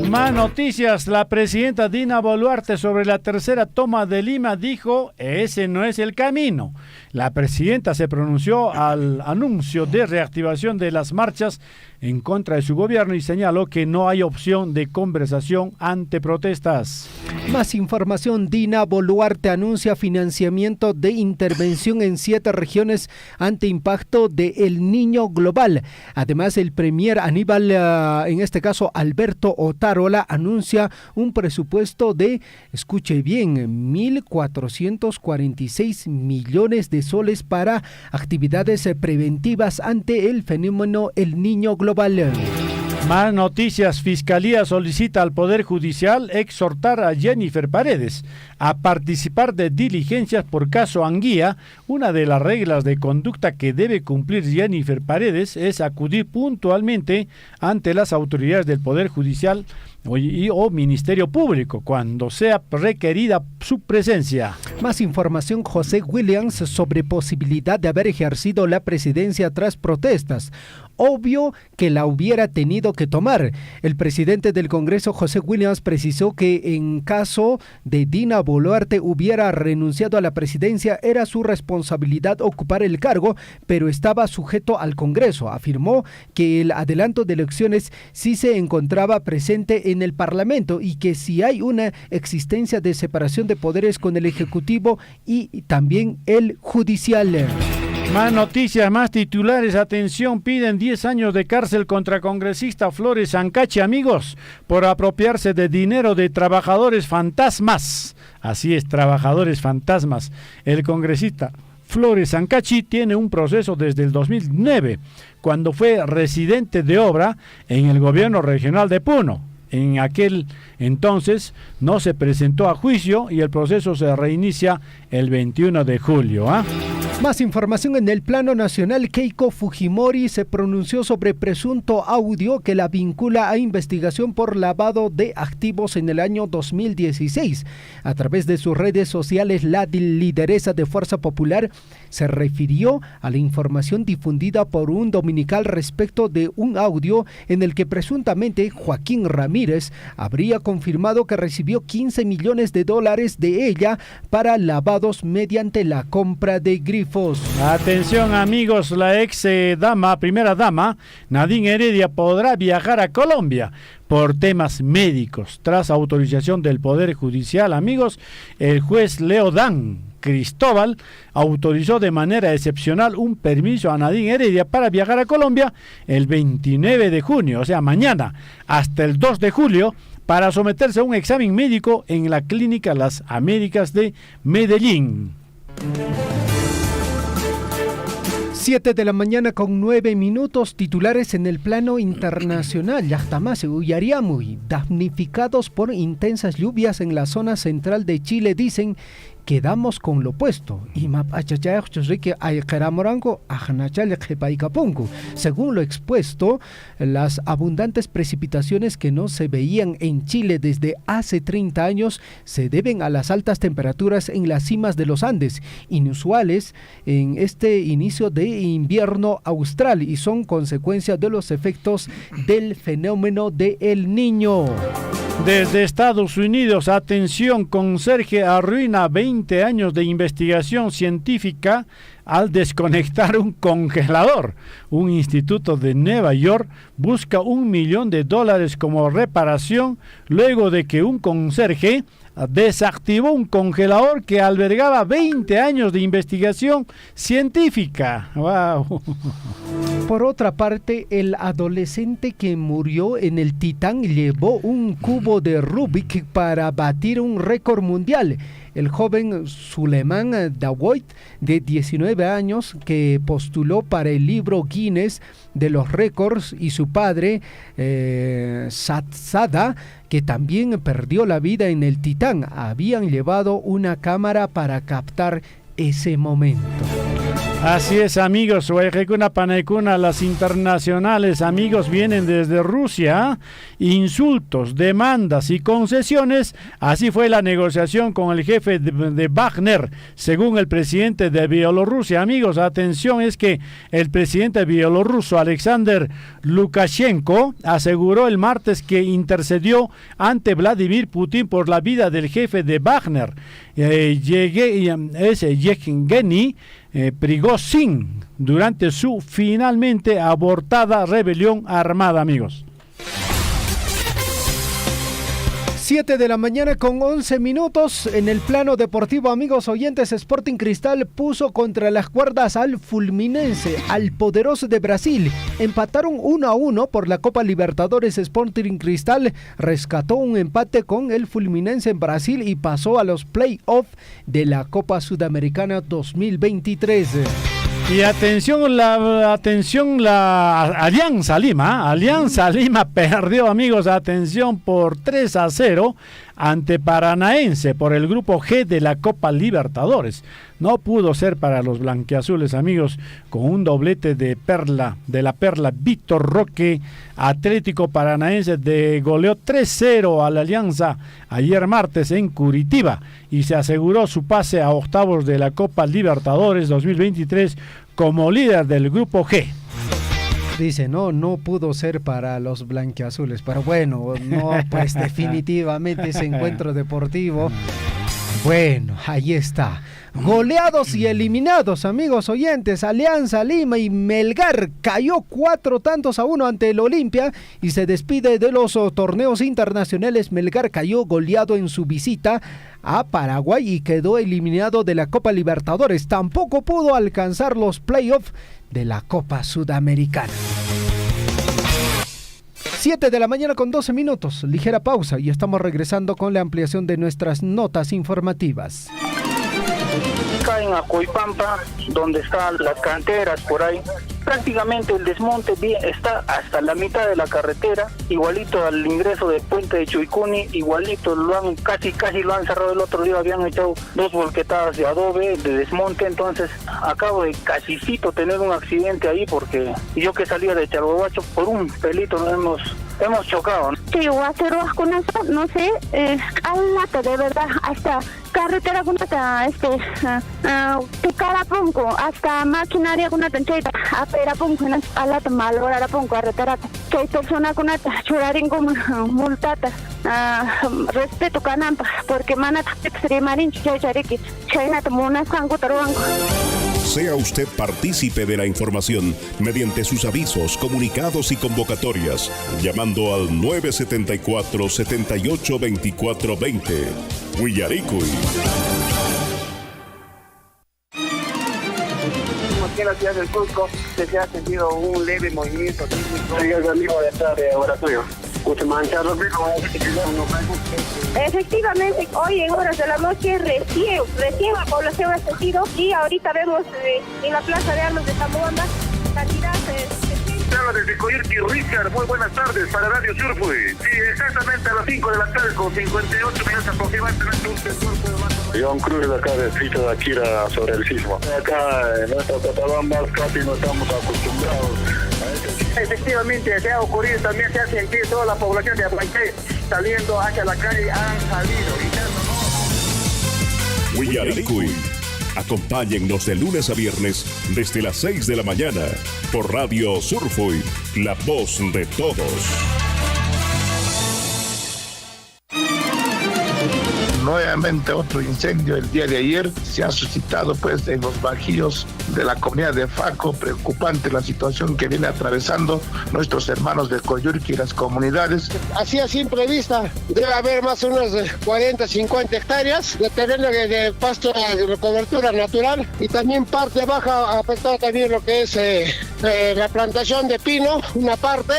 Más noticias. La presidenta Dina Boluarte sobre la tercera toma de Lima dijo: ese no es el camino. La presidenta se pronunció al anuncio de reactivación de las marchas en contra de su gobierno y señaló que no hay opción de conversación ante protestas. Más información. Dina Boluarte anuncia financiamiento de intervención en 7 regiones ante impacto de El Niño global. Además, el premier Aníbal, en este caso Alberto Otárola, anuncia un presupuesto de, escuche bien, 1.446 millones de soles para actividades preventivas ante el fenómeno El Niño global. Más noticias. Fiscalía solicita al Poder Judicial exhortar a Jennifer Paredes a participar de diligencias por caso Anguía. Una de las reglas de conducta que debe cumplir Jennifer Paredes es acudir puntualmente ante las autoridades del Poder Judicial o Ministerio Público cuando sea requerida su presencia. Más información. José Williams sobre posibilidad de haber ejercido la presidencia tras protestas. Obvio que la hubiera tenido que tomar. El presidente del Congreso, José Williams, precisó que en caso de Dina Boluarte hubiera renunciado a la presidencia, era su responsabilidad ocupar el cargo, pero estaba sujeto al Congreso. Afirmó que el adelanto de elecciones sí se encontraba presente en el Parlamento y que si hay una existencia de separación de poderes con el Ejecutivo y también el Judicial. Más noticias, más titulares. Atención, piden 10 años de cárcel contra congresista Flores Ancachi, amigos, por apropiarse de dinero de trabajadores fantasmas. Así es, trabajadores fantasmas. El congresista Flores Ancachi tiene un proceso desde el 2009, cuando fue residente de obra en el gobierno regional de Puno. En aquel entonces no se presentó a juicio y el proceso se reinicia el 21 de julio. Más información en el plano nacional. Keiko Fujimori se pronunció sobre presunto audio que la vincula a investigación por lavado de activos en el año 2016. A través de sus redes sociales, la lideresa de Fuerza Popular se refirió a la información difundida por un dominical respecto de un audio en el que presuntamente Joaquín Ramírez habría confirmado que recibió $15 millones de ella para lavados mediante la compra de grifos. Atención, amigos, la primera dama, Nadine Heredia, podrá viajar a Colombia por temas médicos. Tras autorización del Poder Judicial, amigos, el juez Leodán Cristóbal autorizó de manera excepcional un permiso a Nadine Heredia para viajar a Colombia el 29 de junio, o sea, mañana, hasta el 2 de julio, para someterse a un examen médico en la Clínica Las Américas de Medellín. 7 de la mañana con 9 minutos, titulares en el plano internacional. Yachtamase Uyariamuy, damnificados por intensas lluvias en la zona central de Chile, dicen: quedamos con lo opuesto. Según lo expuesto, las abundantes precipitaciones que no se veían en Chile desde hace 30 años se deben a las altas temperaturas en las cimas de los Andes, inusuales en este inicio de invierno austral, y son consecuencia de los efectos del fenómeno de El Niño. Desde Estados Unidos, atención, conserje arruina 20 años de investigación científica al desconectar un congelador. Un instituto de Nueva York busca $1 millón como reparación luego de que un conserje desactivó un congelador que albergaba 20 años de investigación científica. ¡Wow! Por otra parte, el adolescente que murió en el Titán llevó un cubo de Rubik para batir un récord mundial. El joven Suleiman Dawood, de 19 años, que postuló para el libro Guinness de los récords, y su padre, Satsada, que también perdió la vida en el Titán, habían llevado una cámara para captar ese momento. Así es, amigos, Guayjecuna Panaicuna, las internacionales, amigos, vienen desde Rusia. Insultos, demandas y concesiones. Así fue la negociación con el jefe de Wagner, según el presidente de Bielorrusia. Amigos, atención, es que el presidente bielorruso, Alexander Lukashenko, aseguró el martes que intercedió ante Vladimir Putin por la vida del jefe de Wagner, Yevgeny Prigozhin, durante su finalmente abortada rebelión armada, amigos. 7 de la mañana con 11 minutos. En el plano deportivo, amigos oyentes, Sporting Cristal puso contra las cuerdas al Fluminense, al poderoso de Brasil. Empataron 1-1 por la Copa Libertadores. Sporting Cristal rescató un empate con el Fluminense en Brasil y pasó a los play-off de la Copa Sudamericana 2023. Y atención, la Alianza Lima. Alianza Lima perdió, amigos, atención, por 3-0 ante Paranaense por el grupo G de la Copa Libertadores. No pudo ser para los blanquiazules, amigos, con un doblete de la perla Víctor Roque. Atlético Paranaense goleó 3-0 a la Alianza ayer martes en Curitiba y se aseguró su pase a octavos de la Copa Libertadores 2023 como líder del grupo G. Dice, no pudo ser para los blanquiazules, pero bueno, no, pues definitivamente ese encuentro deportivo, bueno, ahí está. Goleados y eliminados, amigos oyentes. Alianza Lima y Melgar cayó 4-1 ante el Olimpia y se despide de los torneos internacionales. Melgar cayó goleado en su visita a Paraguay y quedó eliminado de la Copa Libertadores. Tampoco pudo alcanzar los playoffs de la Copa Sudamericana. 7 de la mañana con 12 minutos. Ligera pausa y estamos regresando con la ampliación de nuestras notas informativas. Acá en Acoipampa, donde están las canteras por ahí, prácticamente el desmonte está hasta la mitad de la carretera, igualito al ingreso del puente de Chuicuni, igualito casi lo han cerrado. El otro día habían echado 2 volquetadas de adobe de desmonte, entonces acabo de casicito tener un accidente ahí porque yo que salía de Chalhuahuacho por un pelito nos hemos chocado. Sí, voy a hacer no sé, al lata de verdad, hasta carretera kunata, Picarapunco, hasta maquinaria kunata, Aperapunco, alata malorarapunco, carretera, que hay persona kunata, churarin como multata, respeto canampa, porque manata extremarin chayariki, chaynata mona sango taruanco. Sea usted partícipe de la información mediante sus avisos, comunicados y convocatorias, llamando al 974-782420. Huillaricuy. Aquí en la ciudad del Cusco se ha sentido un leve movimiento sísmico. Sí, el amigo de esta de laboratorio. Efectivamente, hoy en horas de la noche recién la población ha sentido y ahorita vemos en la Plaza de Armas de Tamuanda cantidad Desde Coyurqui, Richard, muy buenas tardes para Radio Surfui. Sí, exactamente a las 5 de la tarde con 58 minutos aproximadamente un sensor de John Cruz de acá del sitio de Akira sobre el sismo. Acá en nuestra Cotabamba casi no estamos acostumbrados a este sismo. Efectivamente, se ha ocurrido, también se ha sentido toda la población de Abanqué saliendo hacia la calle, han salido. Huillaricuy. Acompáñennos de lunes a viernes desde las 6 de la mañana por Radio Surfui, la voz de todos. nuevamente otro incendio el día de ayer. Se ha suscitado pues en los bajíos de la comunidad de Faco. Preocupante la situación que viene atravesando nuestros hermanos de Coyurqui y las comunidades. Así a simple vista debe haber más o menos 40, 50 hectáreas de terreno de pasto de cobertura natural, y también parte baja afectada también lo que es la plantación de pino, una parte.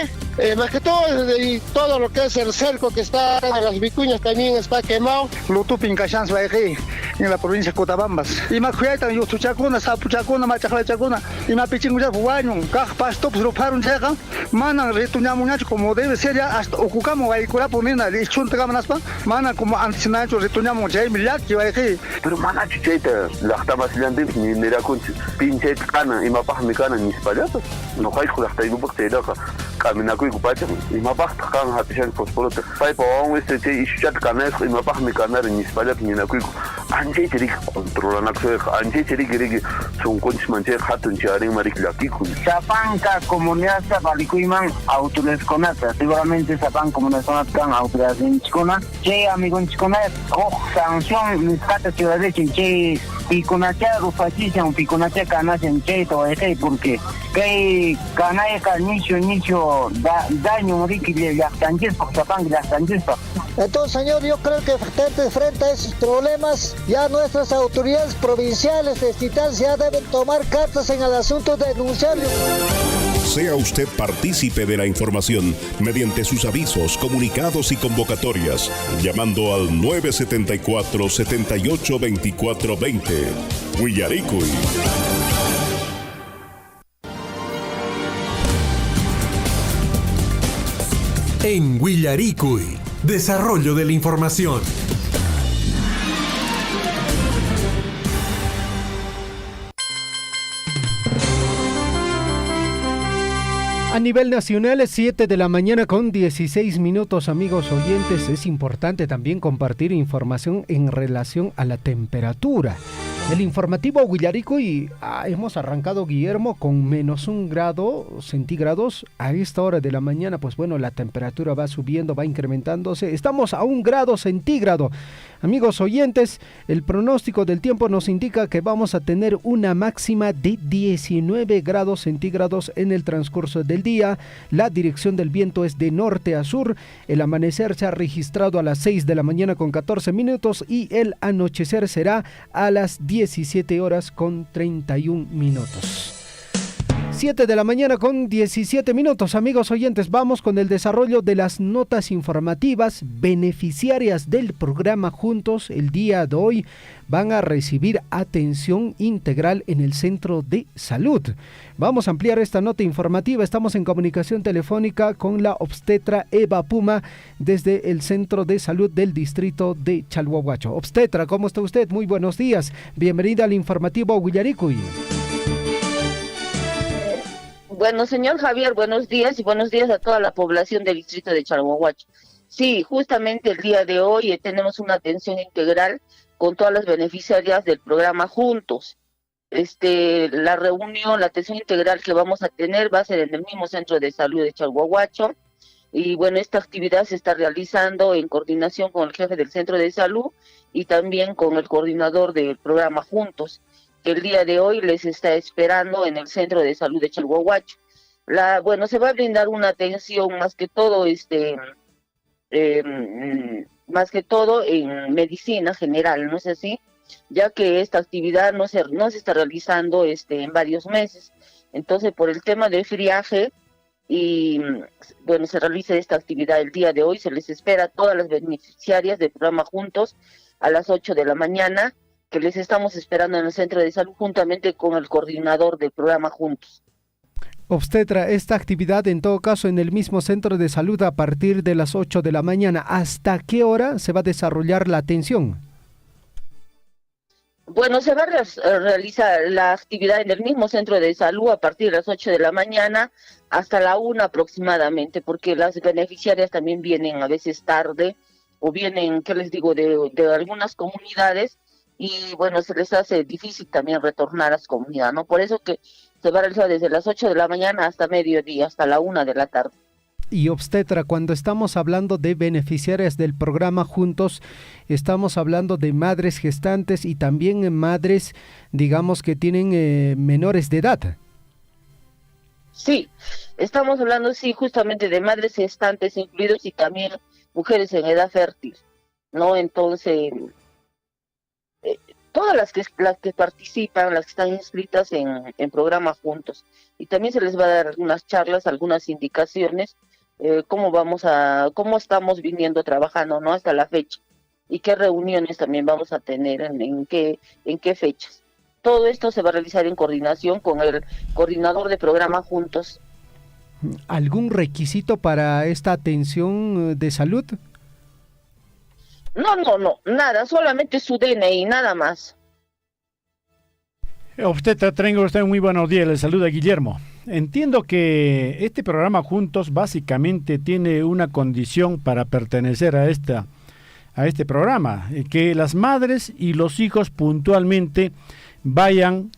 Más que todo, y todo lo que es el cerco que está en las vicuñas también está quemado. Lutupin Cachans Baeji, en la provincia de Cotabambas. Y más cuidan, yo tu chacuna, sapu chacuna, machacla chacuna, y más pichinguya fuaño, caj pasto, pues lo paron checa, manan retuñamuñacho como debe ser ya, hasta ocupamos ahí cura pomina, y chunta camanaspa, manan como antes nacho retuñamu chay milak, y Baeji. Pero mana chicheta, la estamos liando, ni mira con pinche cana, y mapaj mi cana, ni espallato, no hay con la está igual que te camina con Kupachan, y mapaj kan hatishan fosforote. Pai pawang este che ishat kanes y mapaj mi kanar ni spalak ni na kuiko. Anje chiri controla na kse, anje chiri giri son conch manche hatun charing marik lakiku. Sapanka comunidad sabalikuiman autores conata. Seguramente sapan comunidad conata autores en chicona. Che amigo en chicona, sanción mis cata ciudad de che piconacha rufachicha un piconacha canas en che to porque que canaya nicho daño moriqui de las canches porque sapan las canches. Entonces, señor, yo creo que frente a esos problemas, ya nuestras autoridades provinciales, estatales, ya deben tomar cartas en el asunto de denunciarlo. Sea usted partícipe de la información mediante sus avisos, comunicados y convocatorias, llamando al 974-782420. Huillaricuy. En Huillaricuy, desarrollo de la información. A nivel nacional es 7 de la mañana con 16 minutos, amigos oyentes. Es importante también compartir información en relación a la temperatura. El informativo Huillaricuy hemos arrancado, Guillermo, con -1 grado centígrados. A esta hora de la mañana, pues bueno, la temperatura va subiendo, va incrementándose. Estamos a 1 grado centígrado. Amigos oyentes, el pronóstico del tiempo nos indica que vamos a tener una máxima de 19 grados centígrados en el transcurso del día. La dirección del viento es de norte a sur. El amanecer se ha registrado a las 6 de la mañana con 14 minutos y el anochecer será a las 17 horas con 31 minutos. 7 de la mañana con 17 minutos, amigos oyentes. Vamos con el desarrollo de las notas informativas. Beneficiarias del programa Juntos el día de hoy van a recibir atención integral en el centro de salud. Vamos a ampliar esta nota informativa. Estamos en comunicación telefónica con la obstetra Eva Puma desde el centro de salud del distrito de Chalhuahuacho. Obstetra, ¿cómo está usted? Muy buenos días. Bienvenida al informativo Huillaricuy. Bueno, señor Javier, buenos días y buenos días a toda la población del distrito de Chalhuahuacho. Sí, justamente el día de hoy tenemos una atención integral con todas las beneficiarias del programa Juntos. La reunión, la atención integral que vamos a tener va a ser en el mismo centro de salud de Chalhuahuacho. Y bueno, esta actividad se está realizando en coordinación con el jefe del centro de salud y también con el coordinador del programa Juntos. El día de hoy les está esperando en el centro de salud de Chalhuahuacho. Se va a brindar una atención más que todo en medicina general, ¿no es así? Ya que esta actividad no se está realizando en varios meses. Entonces, por el tema del friaje, y bueno, se realiza esta actividad el día de hoy. Se les espera a todas las beneficiarias del programa Juntos a las 8 de la mañana, que les estamos esperando en el centro de salud juntamente con el coordinador del programa Juntos. Obstetra, esta actividad en todo caso en el mismo centro de salud a partir de las 8 de la mañana. ¿Hasta qué hora se va a desarrollar la atención? Bueno, se va a realizar la actividad en el mismo centro de salud a partir de las 8 de la mañana hasta la 1 aproximadamente, porque las beneficiarias también vienen a veces tarde o vienen, ¿qué les digo?, de algunas comunidades. Y bueno, se les hace difícil también retornar a su comunidad, ¿no? Por eso que se va a realizar desde las 8 de la mañana hasta mediodía, hasta la 1 de la tarde. Y obstetra, cuando estamos hablando de beneficiarias del programa Juntos, estamos hablando de madres gestantes y también madres, digamos, que tienen menores de edad. Sí, estamos hablando, sí, justamente de madres gestantes incluidos y también mujeres en edad fértil, ¿no? Entonces, todas las que participan, las que están inscritas en programa Juntos, y también se les va a dar algunas charlas, algunas indicaciones, cómo estamos viniendo trabajando, ¿no? Hasta la fecha, y qué reuniones también vamos a tener, en qué fechas. Todo esto se va a realizar en coordinación con el coordinador de programa Juntos. ¿Algún requisito para esta atención de salud? No, nada, solamente su DNI, nada más. Obstetra, tengo usted muy buenos días, le saluda Guillermo. Entiendo que este programa Juntos básicamente tiene una condición para pertenecer a este programa, que las madres y los hijos puntualmente vayan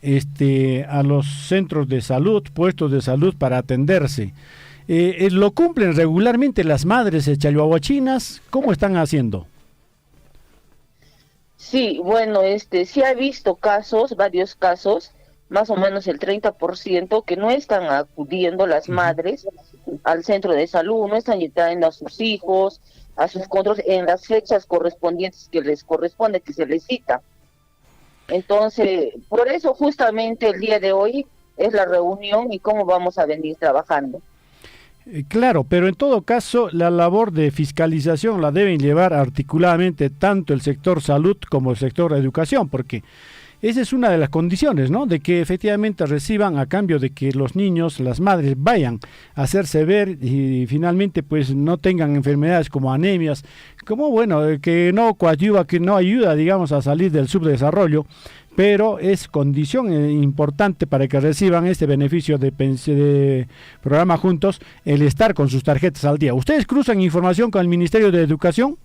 a los centros de salud, puestos de salud para atenderse. ¿Lo cumplen regularmente las madres chalhuahuachinas? ¿Cómo están haciendo? Sí, bueno, sí ha visto casos, varios casos, más o menos el 30%, que no están acudiendo las madres al centro de salud, no están trayendo a sus hijos, a sus controles en las fechas correspondientes que les corresponde, que se les cita. Entonces, por eso justamente el día de hoy es la reunión y cómo vamos a venir trabajando. Claro, pero en todo caso la labor de fiscalización la deben llevar articuladamente tanto el sector salud como el sector educación, porque esa es una de las condiciones, ¿no? De que efectivamente reciban a cambio de que los niños, las madres vayan a hacerse ver y finalmente pues no tengan enfermedades como anemias, como que no coadyuva, que no ayuda, digamos, a salir del subdesarrollo, pero es condición importante para que reciban este beneficio de programa Juntos, el estar con sus tarjetas al día. ¿Ustedes cruzan información con el Ministerio de Educación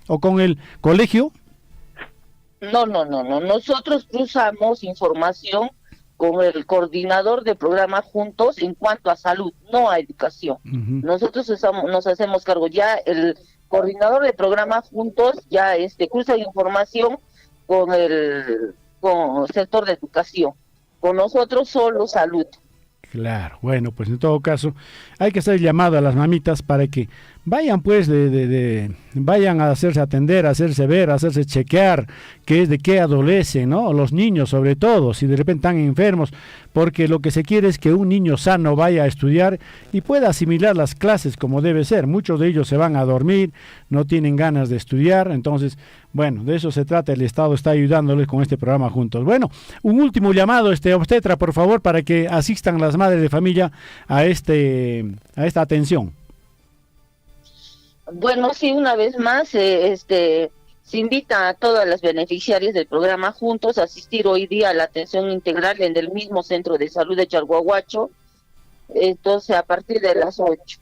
o con el colegio? No. Nosotros cruzamos información con el coordinador de programa Juntos en cuanto a salud, no a educación. Nosotros nos hacemos cargo. Ya el coordinador de programa Juntos ya cruza información con el sector de educación. Con nosotros solo salud. Claro, bueno, pues en todo caso hay que hacer llamado a las mamitas para que vayan pues vayan a hacerse atender, a hacerse ver, a hacerse chequear qué es de qué adolecen, ¿no? Los niños sobre todo, si de repente están enfermos, porque lo que se quiere es que un niño sano vaya a estudiar y pueda asimilar las clases como debe ser. Muchos de ellos se van a dormir, no tienen ganas de estudiar, entonces, bueno, de eso se trata, el Estado está ayudándoles con este programa Juntos. Bueno, un último llamado, obstetra, por favor, para que asistan las madres de familia a esta atención. Bueno, sí, una vez más, se invita a todas las beneficiarias del programa Juntos a asistir hoy día a la atención integral en el mismo centro de salud de Chalhuahuacho, entonces a partir de las 8.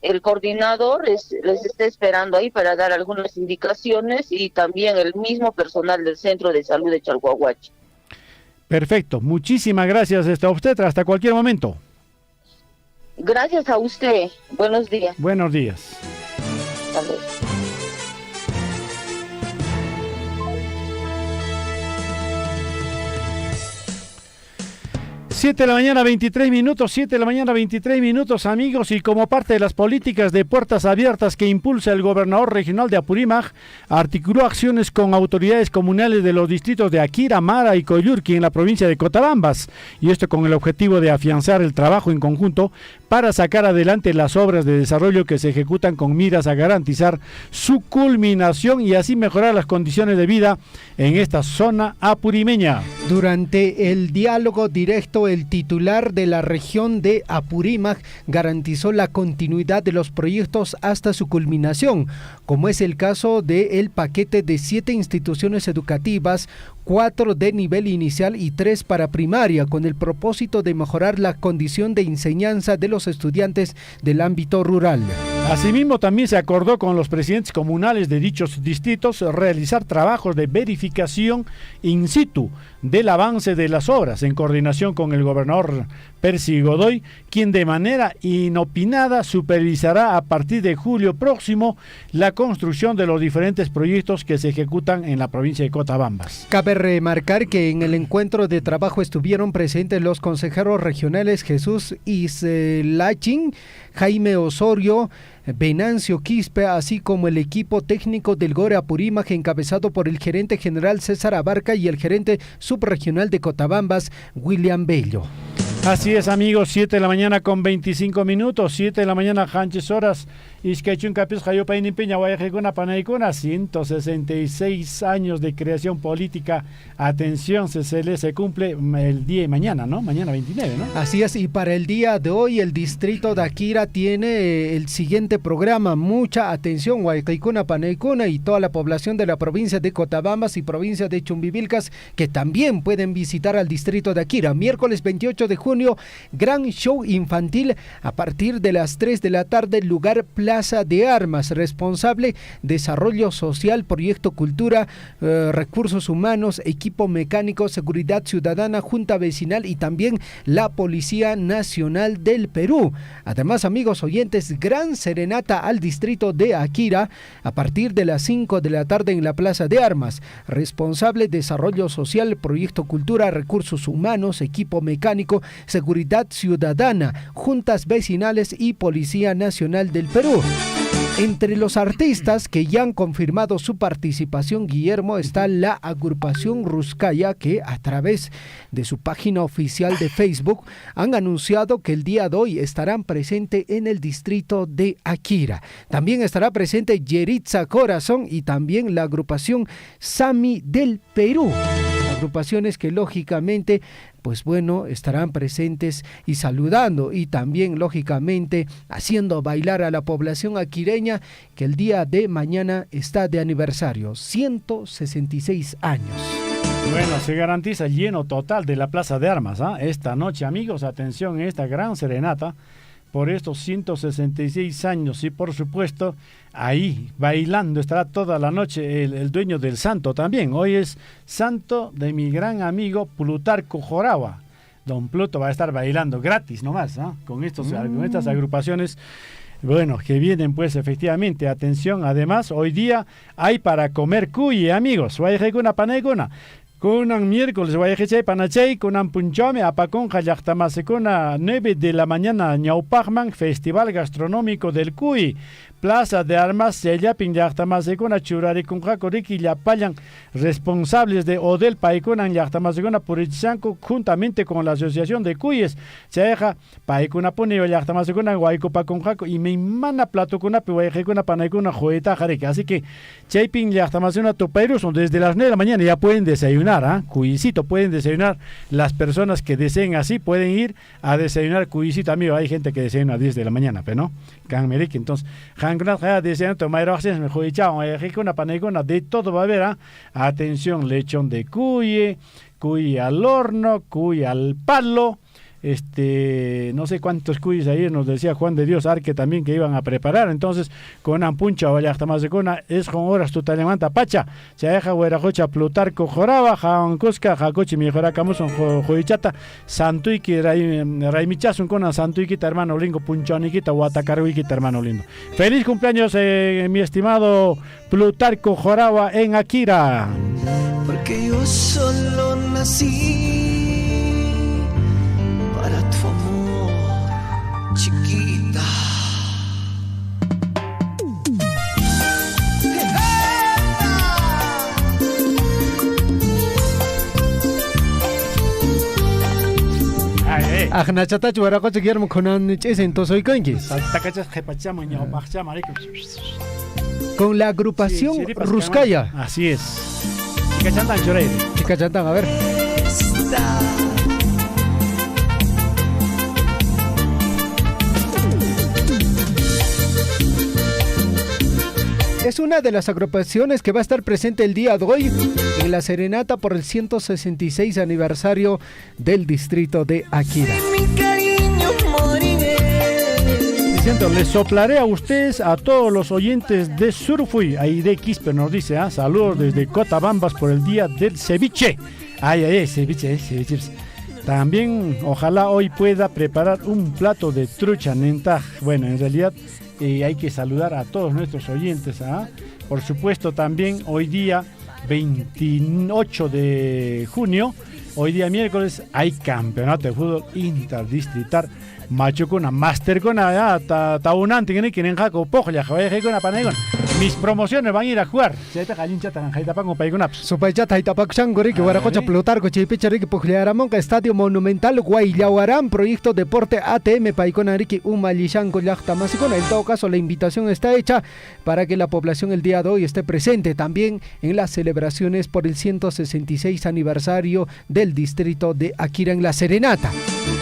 El coordinador les está esperando ahí para dar algunas indicaciones y también el mismo personal del centro de salud de Chalhuahuacho. Perfecto, muchísimas gracias, obstetra, hasta cualquier momento. Gracias a usted, buenos días. Buenos días. Salud. 7 de la mañana, 23 minutos, amigos, y como parte de las políticas de puertas abiertas que impulsa el gobernador regional de Apurímac, articuló acciones con autoridades comunales de los distritos de Akira, Mara y Coyurqui en la provincia de Cotabambas, y esto con el objetivo de afianzar el trabajo en conjunto para sacar adelante las obras de desarrollo que se ejecutan con miras a garantizar su culminación y así mejorar las condiciones de vida en esta zona apurimeña. Durante el diálogo directo, el titular de la región de Apurímac garantizó la continuidad de los proyectos hasta su culminación, como es el caso del paquete de 7 instituciones educativas, 4 de nivel inicial y 3 para primaria, con el propósito de mejorar la condición de enseñanza de los estudiantes del ámbito rural. Asimismo, también se acordó con los presidentes comunales de dichos distritos realizar trabajos de verificación in situ del avance de las obras, en coordinación con el gobernador Percy Godoy, quien de manera inopinada supervisará a partir de julio próximo la construcción de los diferentes proyectos que se ejecutan en la provincia de Cotabambas. Cabe remarcar que en el encuentro de trabajo estuvieron presentes los consejeros regionales Jesús Islachin, Jaime Osorio, Venancio Quispe, así como el equipo técnico del GORE Apurímac, encabezado por el gerente general César Abarca y el gerente subregional de Cotabambas, William Bello. Así es, amigos, 7 de la mañana con 25 minutos, 7 de la mañana, Hanches horas, Izquechun Capis, Jayopaini Piña, Guayajecuna, Panaicuna, 166 años de creación política. Atención, se cumple el día de mañana, ¿no? Mañana 29, ¿no? Así es, y para el día de hoy, el distrito de Akira tiene el siguiente programa. Mucha atención, Guayajecuna, Panaicuna y toda la población de la provincia de Cotabambas y provincia de Chumbivilcas, que también pueden visitar al distrito de Akira. Miércoles 28 de junio, gran show infantil a partir de las 3 de la tarde, lugar Plaza de Armas, responsable Desarrollo Social, Proyecto Cultura, Recursos Humanos, Equipo Mecánico, Seguridad Ciudadana, Junta Vecinal y también la Policía Nacional del Perú. Además, amigos oyentes, gran serenata al distrito de Akira a partir de las 5 de la tarde en la Plaza de Armas, responsable Desarrollo Social, Proyecto Cultura, Recursos Humanos, Equipo Mecánico, Seguridad Ciudadana, Juntas Vecinales y Policía Nacional del Perú. Entre los artistas que ya han confirmado su participación, Guillermo, está la agrupación Ruskaya, que a través de su página oficial de Facebook han anunciado que el día de hoy estarán presentes en el distrito de Akira. También estará presente Yeritza Corazón y también la agrupación Sami del Perú. Agrupaciones que lógicamente, pues bueno, estarán presentes y saludando y también lógicamente haciendo bailar a la población aquireña que el día de mañana está de aniversario, 166 años. Bueno, se garantiza lleno total de la Plaza de Armas, ¿eh? Esta noche, amigos, atención, esta gran serenata por estos 166 años y por supuesto ahí bailando estará toda la noche el dueño del santo también. Hoy es santo de mi gran amigo Plutarco Jorawa. Don Pluto va a estar bailando gratis nomás, ¿eh? Con estas agrupaciones, bueno, que vienen pues efectivamente. Atención, además hoy día hay para comer cuy, amigos. Guayajecuna, Panaicuna. Kunan miércoles Guayajechay Panachay, kunan punchome, apaconja yachtamasecuna, 9 de la mañana, Ñaupagman, Festival Gastronómico del Cuy. Plaza de Armas, Sellapin Yachtamasecuna, Churaricunja, Coriki, Yapayan, responsables de Odel Paikunan Yachtamasecuna, Purichanco, juntamente con la Asociación de Cuyes. Cheja, Paikuna Punio Yachtamasecuna, Guaycopaconjaco, y Meimana Platocuna, Guayajecuna, Panaicuna, Joeta, Jareque. Así que, Chaypin Yachtamasecuna, Topairu, son desde las 9 de la mañana, ya pueden desayunar, ¿ah? Cuyicito, pueden desayunar. Las personas que deseen así pueden ir a desayunar cuyicito, amigo. Hay gente que desayuna a 10 de la mañana, pero no. Canmerique, entonces, desean tomar acciones, mejor dicho, una Panaicuna, de todo va a haber, ¿eh? Atención, lechón de cuy al horno, cuy al palo, no sé cuántos cuyes ayer nos decía Juan de Dios Arque también que iban a preparar. Entonces con ampuncha o hasta más de cona es con horas tu talemanta pacha se deja huerajocha Plutarco Joraba jancusca jacochi mejora camuson joichata santuiki raimichazun con santuiki hermano lingo punchoniquita guatacarhuiquita hermano lindo. Feliz cumpleaños mi estimado Plutarco Joraba en Akira. Porque yo solo nací para tu amor, chiquita. Agnachata chuaraco chiquiermo conan esen tosoy kanki. Con la agrupación Ruskaya. Así es. Chicachantan Choreire. Chicachantan, a ver. Es una de las agrupaciones que va a estar presente el día de hoy en la serenata por el 166 aniversario del distrito de Akira. presento, les soplaré a ustedes, a todos los oyentes de Surfui. Ahí de Quispe nos dice, saludos desde Cotabambas por el día del ceviche. Ay, ceviche. También, ojalá hoy pueda preparar un plato de trucha nentaj. Bueno, en realidad hay que saludar a todos nuestros oyentes. Por supuesto, también hoy día, 28 de junio, hoy día miércoles, hay campeonato de fútbol interdistrital. Machucuna, Mastercona, Taunante, que quieren jaco, poja, con panegón. Mis promociones van a ir a jugar. Supayata Itapakshangori, que Guaracocha Plutarco, Chipicharique, Pujliaramonca, Estadio Monumental, Guaylahuarán, Proyecto Deporte ATM, Paiconarique, Umalishanco, Yachtamasicona. En todo caso, la invitación está hecha para que la población el día de hoy esté presente también en las celebraciones por el 166 aniversario del distrito de Akira en La Serenata.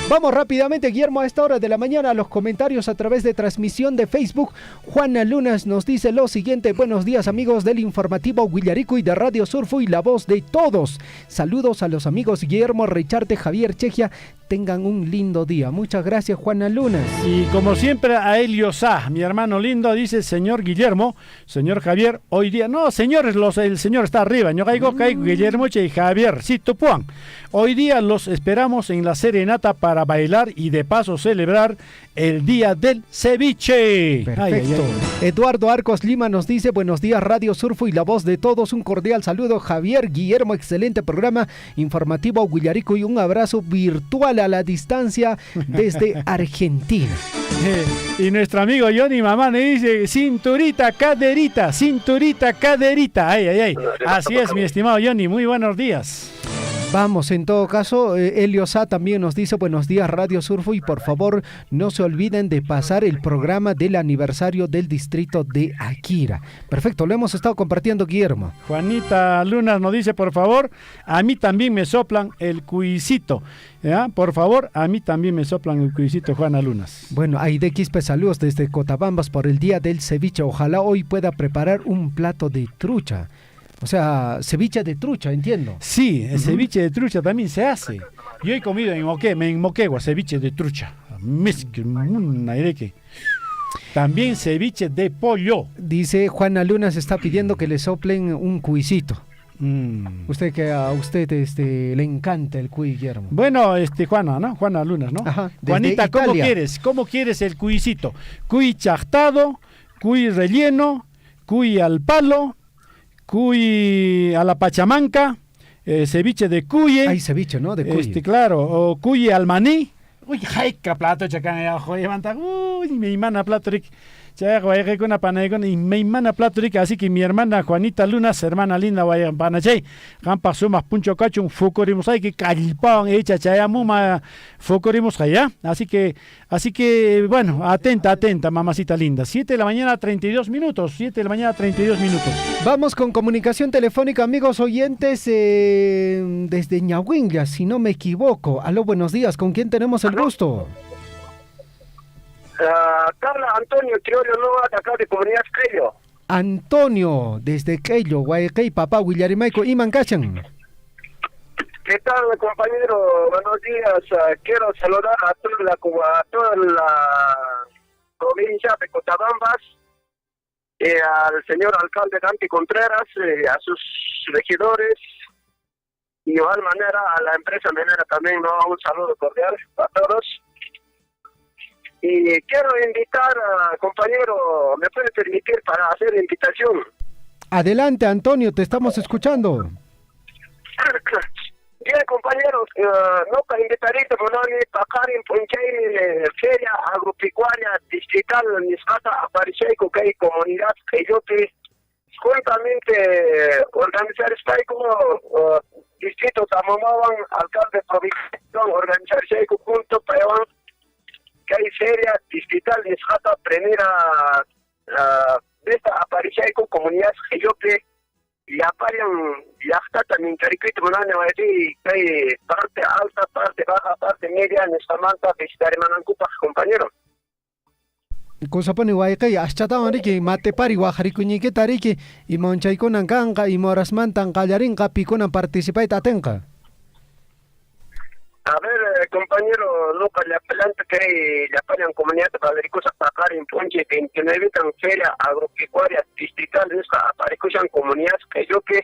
Vamos rápidamente, Guillermo, a esta hora de la mañana a los comentarios a través de transmisión de Facebook. Juana Lunas nos dice lo siguiente: buenos días amigos del informativo Guillarico y de Radio Surfui, la voz de todos. Saludos a los amigos Guillermo Reicharte, Javier Chejia. Tengan un lindo día. Muchas gracias, Juana Lunas. Y como siempre a Elio Sá, mi hermano lindo, dice: señor Guillermo, señor Javier, hoy día, no señores, el señor está arriba, yo caigo, Guillermo y Javier, sí, Tupuan. Hoy día los esperamos en la serenata para bailar y de paso celebrar el día del ceviche. Perfecto. Eduardo Arcos Lima nos dice: buenos días Radio Surfo y la voz de todos, un cordial saludo Javier, Guillermo, excelente programa informativo Guillarico y un abrazo virtual a la distancia desde Argentina. Y nuestro amigo Johnny Mamá me dice: cinturita, caderita. Ay. Así es, mi estimado Johnny, muy buenos días. Vamos, en todo caso, Elio Sá también nos dice: buenos días Radio Surfo y por favor no se olviden de pasar el programa del aniversario del distrito de Akira. Perfecto, lo hemos estado compartiendo, Guillermo. Juanita Lunas nos dice: por favor, a mí también me soplan el cuisito. ¿Ya? Por favor, a mí también me soplan el cuisito, Juana Lunas. Bueno, Aide Quispe, saludos desde Cotabambas por el día del ceviche. Ojalá hoy pueda preparar un plato de trucha. O sea, ceviche de trucha, entiendo. Sí, el ceviche de trucha también se hace. Yo he comido en Moquegua, ceviche de trucha. También ceviche de pollo. Dice Juana Lunas, está pidiendo que le soplen un cuisito. Usted que a usted le encanta el cuy, Guillermo. Bueno, Juana, ¿no? Juana Lunas, ¿no? Ajá, Juanita, ¿cómo quieres el cuisito? Cuy chartado, cuy relleno, cuy al palo, cuy a la pachamanca, ceviche de cuye. Hay ceviche, ¿no? De cuye. Claro, o cuye al maní. Uy, jaica plato chacan ya, joder, mi mana plato ric. Ya, güey, con una panegón y mi mana plato ric, así que mi hermana Juanita Lunas, hermana linda, güey, panachay, campa sumas puncho cacho, un focorimos ahí que calipón, hecha chayamuma, focorimos allá. Así que, bueno, atenta, mamacita linda. 7 de la mañana, 32 minutos. Vamos con comunicación telefónica, amigos oyentes, desde Ñahuinlla, si no me equivoco. Aló, buenos días, ¿con quién tenemos el gusto? Habla Antonio Triorio Nova, de acá de Comunidad Quello. Antonio, desde Quello, Guayaquil, papá, Guillarimaico, Iman Cachan. ¿Qué tal, compañero? Buenos días. Quiero saludar a toda la provincia de Cotabambas, al señor alcalde Dante Contreras, a sus regidores, y de igual manera a la empresa minera también, ¿no? Un saludo cordial a todos. Y quiero invitar, compañero, ¿me puede permitir para hacer invitación? Adelante, Antonio, te estamos escuchando. Bien, compañeros, no para invitaré para en feria agropecuaria distrital Niscata Apariceico, que hay comunidad que yo te juntamente organizar como distrito Tamomawan, alcalde provincial, organizar junto para que hay feria distrital Niscata primera de esta Apariceico comunidad que yo te y aparecen ya está también cariquito que hay parte alta, parte baja, parte media en esta manta visitar manancupa, compañero. Cosa pone guayca hasta que mate pari guajaricuñique tariki y monchaiconan canca y morasmantan callarinca piconan participa y tatenca. A ver, compañero Lucas, la planta que la pagan comunidad Valericosa Pacar en Ponche 29 tan feria agropecuaria distrital de esta Aparicosa en comunidad que yo que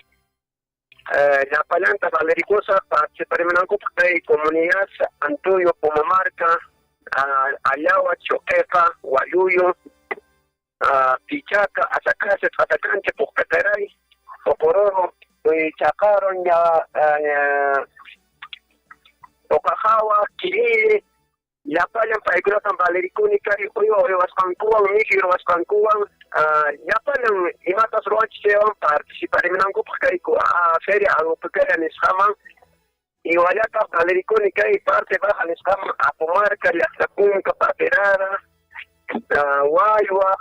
la planta Valericosa participaremos en comunidad Antonio Pomamarca, Ayawa, Choquefa, Guayuyo, Pichaca, Azacase, Atacante, Pucateray, Opororo, Chacaron, Ocajawa, Kiriri, la palan para que no Valericuni, Caricuyo, Vascancuan, Mijiro, Vascancuan, la palan y matas roche participar en un grupo a feria, algo pequeño en Escaman, y Guayacas, Valericuni, que hay parte baja en Escaman, a Pomarca, y hasta Punca, Paterara, Guayua,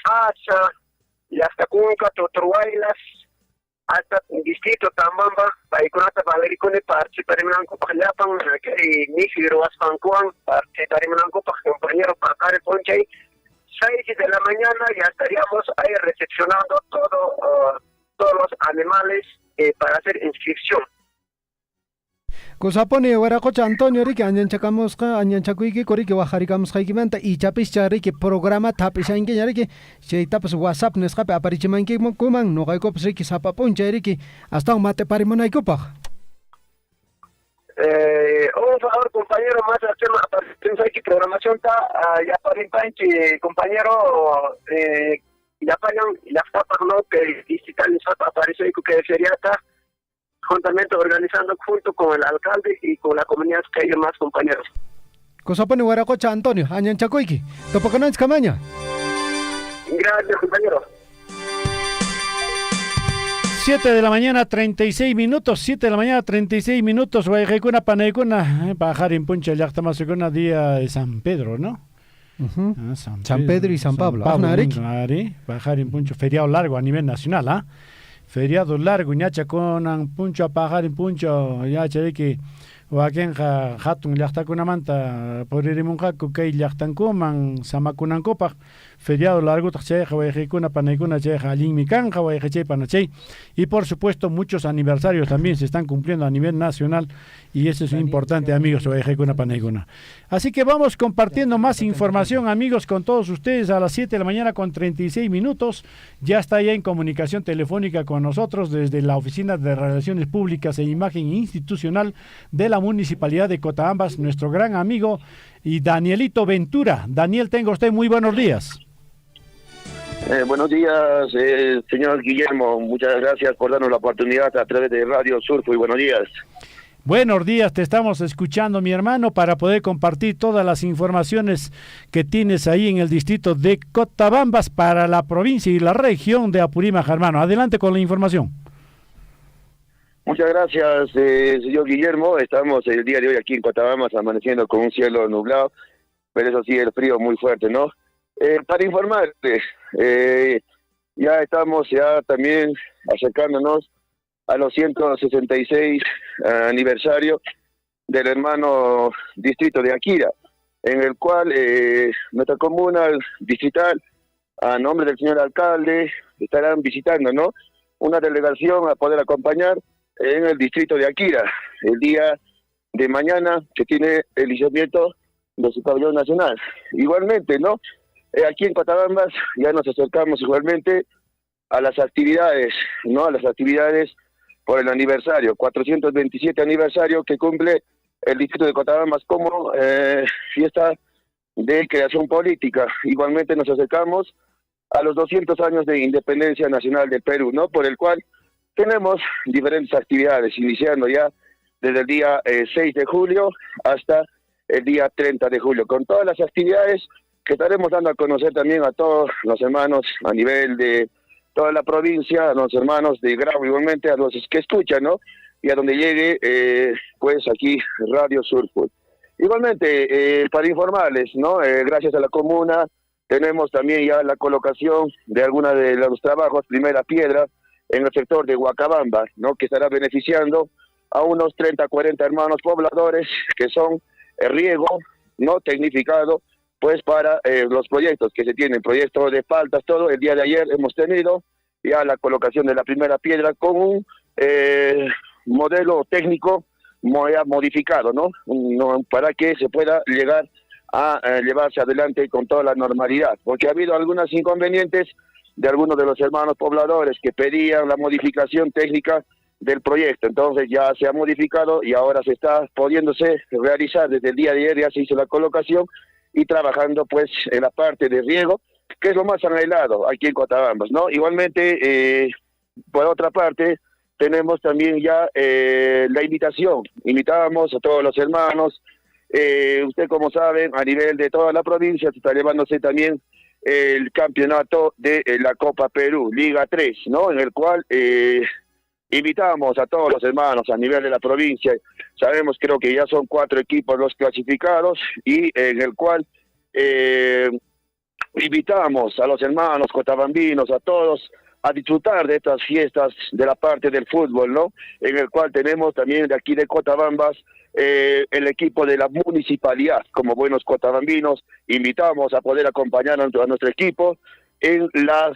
Hacha, y hasta Punca, Totruailas, hasta distrito Tambamba, Paiconata Valericone, participaremos en Japan, que Mijiro Vascancuan, participaremos en compañero Pacar Ponche, 6 de la mañana ya estaríamos ahí recepcionando todos los animales para hacer inscripción. Kusapone warakocha Antonio Riki anyanchakamusqa anyanchakuyki koriki waqharikamusqaykimanta y chapischa Riki programa tapishanki Riki chaytapas WhatsApp nisqapi aparichimanki kuman nuqaykupas Riki sapapuncha Riki hasta mate parimunaykupaq. Un favor, compañero, más hacemos aquí programación ya para el compañero ya pagan la tapas no que digital aparece que feriata juntamente organizando junto con el alcalde y con la comunidad que hay más compañeros. Kusapone warakocha Antonio anyanchakuyki topakananchis kamaña. Gracias, compañero. 7 de la mañana 36 minutos, 7 de la mañana 36 minutos, Guayjecuna, Panaicuna, bajar en Puncha, Llactamasecuna, día de San Pedro, ¿no? San Pedro y San Pablo. Bajar en Puncho, feriado largo a nivel nacional, ¿ah? Feriado largo, ñacha con Puncho a bajar en Puncho, ya que Wakenja hatun llaqtakunamanta purimunqaku kay llaqtankuman samakunankupaq feriado largo chayqa wayqikuna panaykuna chayqa allinmi kanqa wayqa chaypana chay. Y por supuesto muchos aniversarios también se están cumpliendo a nivel nacional y eso es importante, amigos wayqikuna panaykuna. Así que vamos compartiendo más información, amigos, con todos ustedes a las 7 de la mañana con 36 minutos. Ya está ya en comunicación telefónica con nosotros desde la Oficina de Relaciones Públicas e Imagen Institucional de la Municipalidad de Cotabambas, nuestro gran amigo y Danielito Ventura. Daniel, tenga usted muy buenos días. Buenos días, señor Guillermo. Muchas gracias por darnos la oportunidad a través de Radio Surfo y buenos días. Buenos días, te estamos escuchando, mi hermano, para poder compartir todas las informaciones que tienes ahí en el distrito de Cotabambas para la provincia y la región de Apurímac, hermano. Adelante con la información. Muchas gracias, señor Guillermo. Estamos el día de hoy aquí en Cotabambas amaneciendo con un cielo nublado, pero eso sí, el frío muy fuerte, ¿no? Para informarte, ya estamos ya también acercándonos a los 166 aniversario del hermano distrito de Akira, en el cual nuestra comuna distrital, a nombre del señor alcalde, estarán visitando, ¿no?, una delegación a poder acompañar en el distrito de Akira. El día de mañana se tiene el iniciamiento de su pabellón nacional. Igualmente, ¿no?, aquí en Cotabambas ya nos acercamos igualmente a las actividades, ¿no?, a las actividades por el aniversario, 427 aniversario que cumple el distrito de Cotabambas como fiesta de creación política. Igualmente nos acercamos a los 200 años de independencia nacional del Perú, ¿no?, por el cual tenemos diferentes actividades, iniciando ya desde el día 6 de julio hasta el día 30 de julio, con todas las actividades que estaremos dando a conocer también a todos los hermanos a nivel de toda la provincia, a los hermanos de Grau, igualmente a los que escuchan, ¿no?, y a donde llegue, pues aquí Radio Surfo. Igualmente, para informarles, ¿no?, gracias a la comuna, tenemos también ya la colocación de algunos de los trabajos, primera piedra, en el sector de Huacabamba, ¿no?, que estará beneficiando a unos 30, 40 hermanos pobladores que son riego, ¿no?, tecnificado, pues para los proyectos que se tienen, proyectos de faltas, todo. El día de ayer hemos tenido ya la colocación de la primera piedra con un modelo técnico modificado, ¿no? Para que se pueda llegar a llevarse adelante con toda la normalidad, porque ha habido algunos inconvenientes de algunos de los hermanos pobladores que pedían la modificación técnica del proyecto. Entonces ya se ha modificado y ahora se está pudiéndose realizar desde el día de ayer. Ya se hizo la colocación y trabajando pues en la parte de riego, que es lo más anhelado aquí en Cotabambas, ¿no? Igualmente, por otra parte, tenemos también ya la invitación. Invitábamos a todos los hermanos. Usted, como saben, a nivel de toda la provincia se está llevándose también el campeonato de la Copa Perú, Liga 3, ¿no? En el cual invitamos a todos los hermanos a nivel de la provincia. Sabemos, creo que ya son 4 equipos los clasificados, y en el cual invitamos a los hermanos cotabambinos, a todos, a disfrutar de estas fiestas de la parte del fútbol, ¿no? En el cual tenemos también de aquí de Cotabambas el equipo de la municipalidad. Como buenos cotabambinos, invitamos a poder acompañar a nuestro equipo en las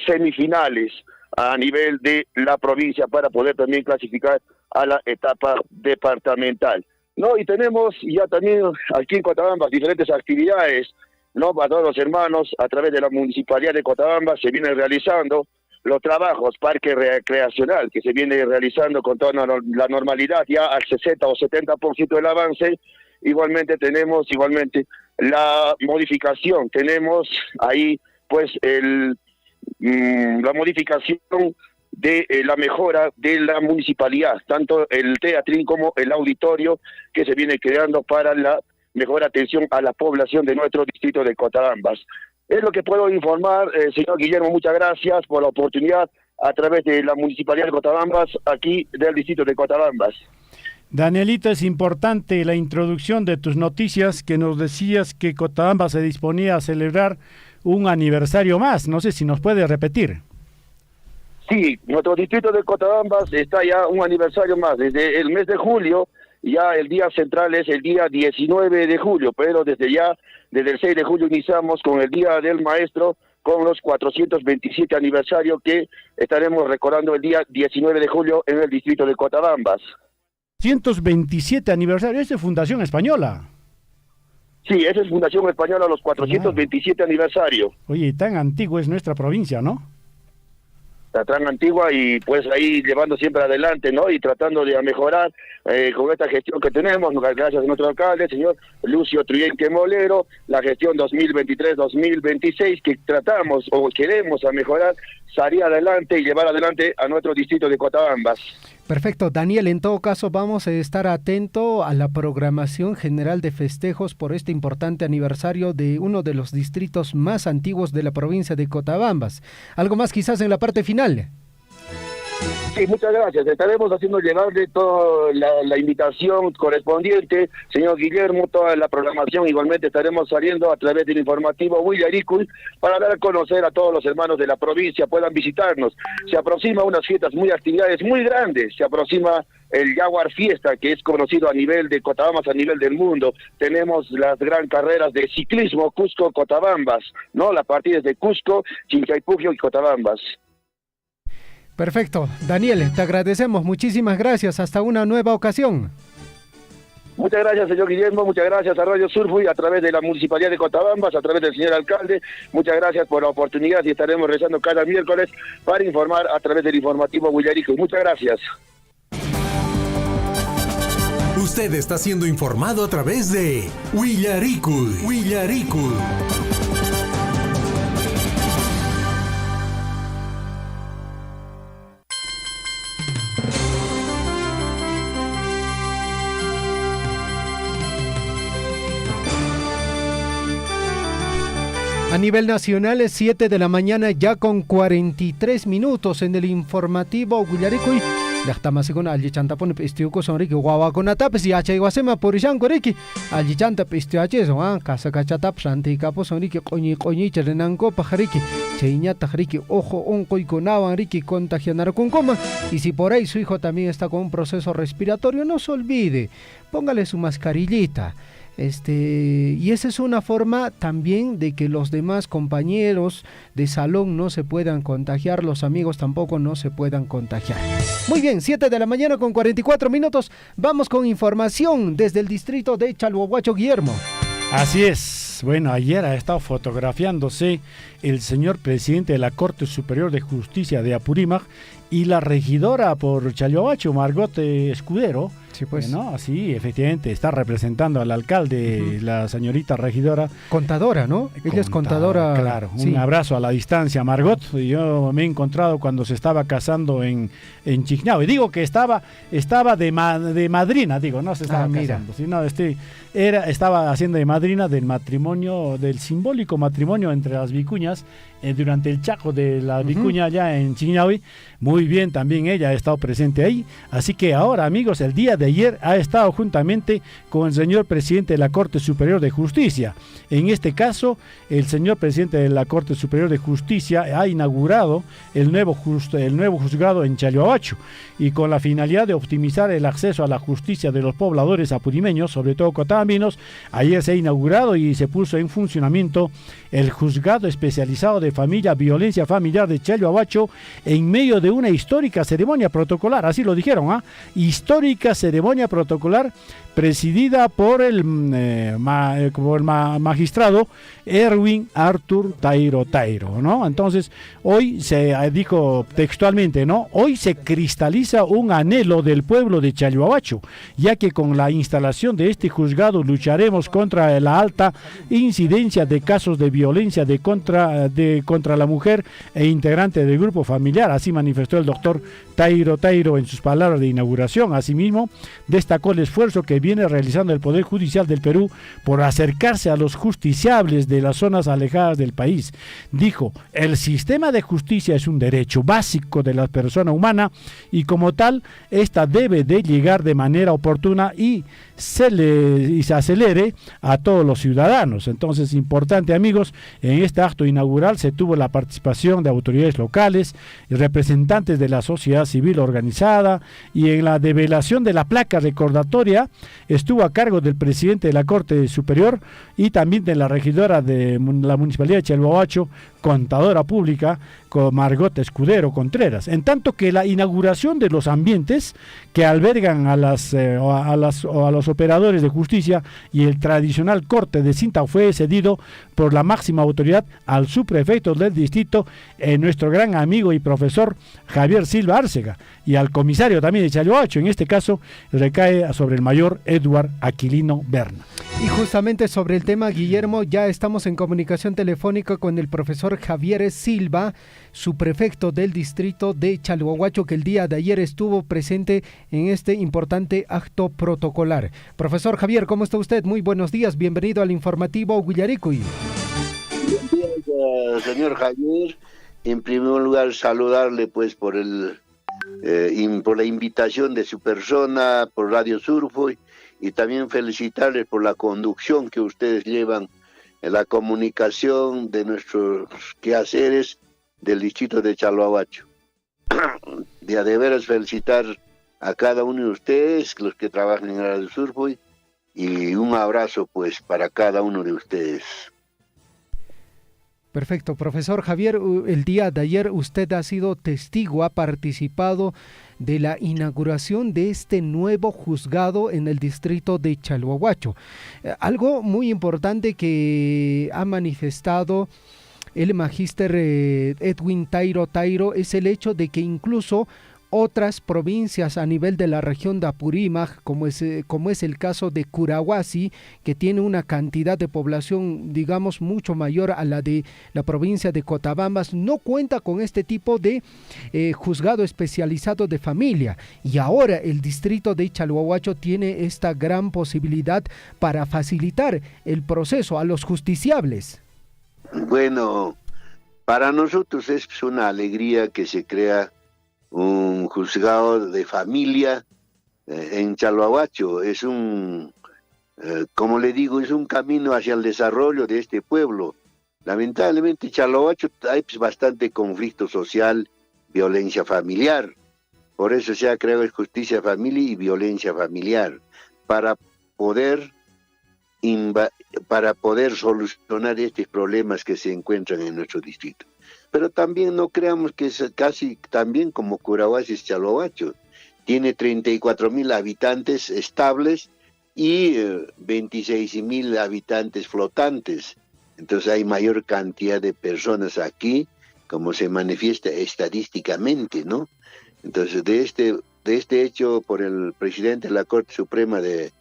semifinales a nivel de la provincia para poder también clasificar a la etapa departamental, ¿no? Y tenemos ya también aquí en Cotabambas diferentes actividades, ¿no? Para todos los hermanos, a través de la municipalidad de Cotabambas se vienen realizando los trabajos parque recreacional, que se viene realizando con toda la normalidad, ya al 60 o 70% del avance. Igualmente tenemos la modificación, tenemos ahí pues la modificación de la mejora de la municipalidad, tanto el teatrín como el auditorio que se viene creando para la mejor atención a la población de nuestro distrito de Cotabambas. Es lo que puedo informar, señor Guillermo. Muchas gracias por la oportunidad a través de la Municipalidad de Cotabambas, aquí del distrito de Cotabambas. Danielito, es importante la introducción de tus noticias, que nos decías que Cotabambas se disponía a celebrar un aniversario más. No sé si nos puede repetir. Sí, nuestro distrito de Cotabambas está ya un aniversario más. Desde el mes de julio, ya el día central es el día 19 de julio, pero desde el 6 de julio iniciamos con el Día del Maestro, con los 427 aniversario que estaremos recordando el día 19 de julio en el distrito de Cotabambas. 127 aniversario, es de Fundación Española. Sí, esa es Fundación Española, los 427 aniversario. Oye, tan antiguo es nuestra provincia, ¿no? La tan antigua, y pues ahí llevando siempre adelante, ¿no? Y tratando de mejorar con esta gestión que tenemos, gracias a nuestro alcalde, señor Lucio Truyenque Molero, la gestión 2023-2026, que tratamos o queremos a mejorar, salir adelante y llevar adelante a nuestro distrito de Cotabambas. Perfecto, Daniel, en todo caso vamos a estar atento a la programación general de festejos por este importante aniversario de uno de los distritos más antiguos de la provincia de Cotabambas. ¿Algo más quizás en la parte final? Sí, muchas gracias. Estaremos haciendo llegarle toda la invitación correspondiente, señor Guillermo, toda la programación. Igualmente estaremos saliendo a través del informativo Huillaricul para dar a conocer a todos los hermanos de la provincia, puedan visitarnos. Se aproxima unas fiestas, actividades muy grandes. Se aproxima el Jaguar Fiesta, que es conocido a nivel de Cotabambas, a nivel del mundo. Tenemos las gran carreras de ciclismo Cusco-Cotabambas, ¿no? La partida es de Cusco, Chinchaypugio y Cotabambas. Perfecto. Daniel, te agradecemos. Muchísimas gracias. Hasta una nueva ocasión. Muchas gracias, señor Guillermo. Muchas gracias a Radio Surfui, a través de la Municipalidad de Cotabambas, a través del señor alcalde. Muchas gracias por la oportunidad y estaremos rezando cada miércoles para informar a través del informativo Huillaricul. Muchas gracias. Usted está siendo informado a través de Huillaricul. Huillaricul. A nivel nacional es 7 de la mañana ya con 43 minutos en el informativo Huillaricul. Llaqtamasikuna allichantapuni p'istiyuku sonriki wawakunatapis yachaywasinman purishanku riki allichanta p'istiyachison kasakachatapas rantiykapus sonriki q'uñicha rinankupaq riki chayñataq riki ojo unquykunawan riki contagianarkunkuman. Y si por ahí su hijo también está con un proceso respiratorio, no se olvide, póngale su mascarillita. Y esa es una forma también de que los demás compañeros de salón no se puedan contagiar, los amigos tampoco no se puedan contagiar. Muy bien, 7 de la mañana con 44 minutos. Vamos con información desde el distrito de Chalhuahuacho, Guillermo. Así es. Bueno, ayer ha estado fotografiándose el señor presidente de la Corte Superior de Justicia de Apurímac y la regidora por Chalhuahuacho, Margot Escudero. Sí, pues. ¿No? Sí, efectivamente, está representando al alcalde, la señorita regidora. Contadora, ¿no? Ella es contadora. Claro, sí. Un abrazo a la distancia, Margot. Yo me he encontrado cuando se estaba casando en Chignau. Y digo que estaba de madrina, digo, no se estaba casando, sino estaba haciendo de madrina del matrimonio, del simbólico matrimonio entre las vicuñas, durante el Chaco de la vicuña allá en Chignauy. Muy bien, también ella ha estado presente ahí. Así que ahora, amigos, el día de ayer ha estado juntamente con el señor presidente de la Corte Superior de Justicia. En este caso, el señor presidente de la Corte Superior de Justicia ha inaugurado el nuevo juzgado en Chalhuahuacho, y con la finalidad de optimizar el acceso a la justicia de los pobladores apurimeños, sobre todo cotabambinos. Ayer se ha inaugurado y se puso en funcionamiento el juzgado especializado de familia, violencia familiar de Chalhuahuacho, en medio de una histórica ceremonia protocolar, así lo dijeron, histórica ceremonia protocolar presidida por el magistrado Erwin Arthur Tairo, ¿no? Entonces, hoy se dijo textualmente, ¿no? Hoy se cristaliza un anhelo del pueblo de Chalhuahuacho, ya que con la instalación de este juzgado lucharemos contra la alta incidencia de casos de violencia contra la mujer e integrante del grupo familiar. Así manifestó el doctor Tairo en sus palabras de inauguración. Asimismo, destacó el esfuerzo que viene realizando el Poder Judicial del Perú por acercarse a los justiciables de las zonas alejadas del país. Dijo, el sistema de justicia es un derecho básico de la persona humana y como tal, esta debe de llegar de manera oportuna y se acelere a todos los ciudadanos. Entonces, importante, amigos, en este acto inaugural se tuvo la participación de autoridades locales y representantes de la sociedad civil organizada, y en la develación de la placa recordatoria estuvo a cargo del presidente de la Corte Superior y también de la regidora de la Municipalidad de Chalhuahuacho, contadora pública, con Margot Escudero Contreras. En tanto que la inauguración de los ambientes que albergan a los operadores de justicia y el tradicional corte de cinta fue cedido por la máxima autoridad al subprefecto del distrito, nuestro gran amigo y profesor Javier Silva Árcega, y al comisario también de Chalhuahuacho. En este caso recae sobre el mayor Edward Aquilino Berna. Y justamente sobre el tema, Guillermo, ya estamos en comunicación telefónica con el profesor Javier Silva, subprefecto del distrito de Chalhuahuacho, que el día de ayer estuvo presente en este importante acto protocolar. Profesor Javier, ¿cómo está usted? Muy buenos días, bienvenido al informativo Guillaricuy. Buenos días, señor Javier. En primer lugar, saludarle pues por la invitación de su persona, por Radio Surfoy, y también felicitarles por la conducción que ustedes llevan en la comunicación de nuestros quehaceres del distrito de Chalhuahuacho. De veras felicitar a cada uno de ustedes, los que trabajan en Radio Surfoy, y un abrazo pues para cada uno de ustedes. Perfecto, profesor Javier, el día de ayer usted ha sido testigo, ha participado de la inauguración de este nuevo juzgado en el distrito de Chalhuahuacho. Algo muy importante que ha manifestado el magíster Edwin Tairo es el hecho de que incluso otras provincias a nivel de la región de Apurímac, como es el caso de Curahuasi, que tiene una cantidad de población, digamos, mucho mayor a la de la provincia de Cotabambas, no cuenta con este tipo de juzgado especializado de familia. Y ahora el distrito de Chalhuahuacho tiene esta gran posibilidad para facilitar el proceso a los justiciables. Bueno, para nosotros es una alegría que se crea un juzgado de familia en Chalhuahuacho. Es como le digo, es un camino hacia el desarrollo de este pueblo. Lamentablemente en Chalhuahuacho hay bastante conflicto social, violencia familiar. Por eso se ha creado justicia familia y violencia familiar, para poder para poder solucionar estos problemas que se encuentran en nuestro distrito. Pero también no creamos que es casi también como Curahuasi Chalhuahuacho. Tiene 34.000 habitantes estables y 26.000 habitantes flotantes. Entonces hay mayor cantidad de personas aquí, como se manifiesta estadísticamente, ¿no? Entonces de este hecho por el presidente de la Corte Suprema de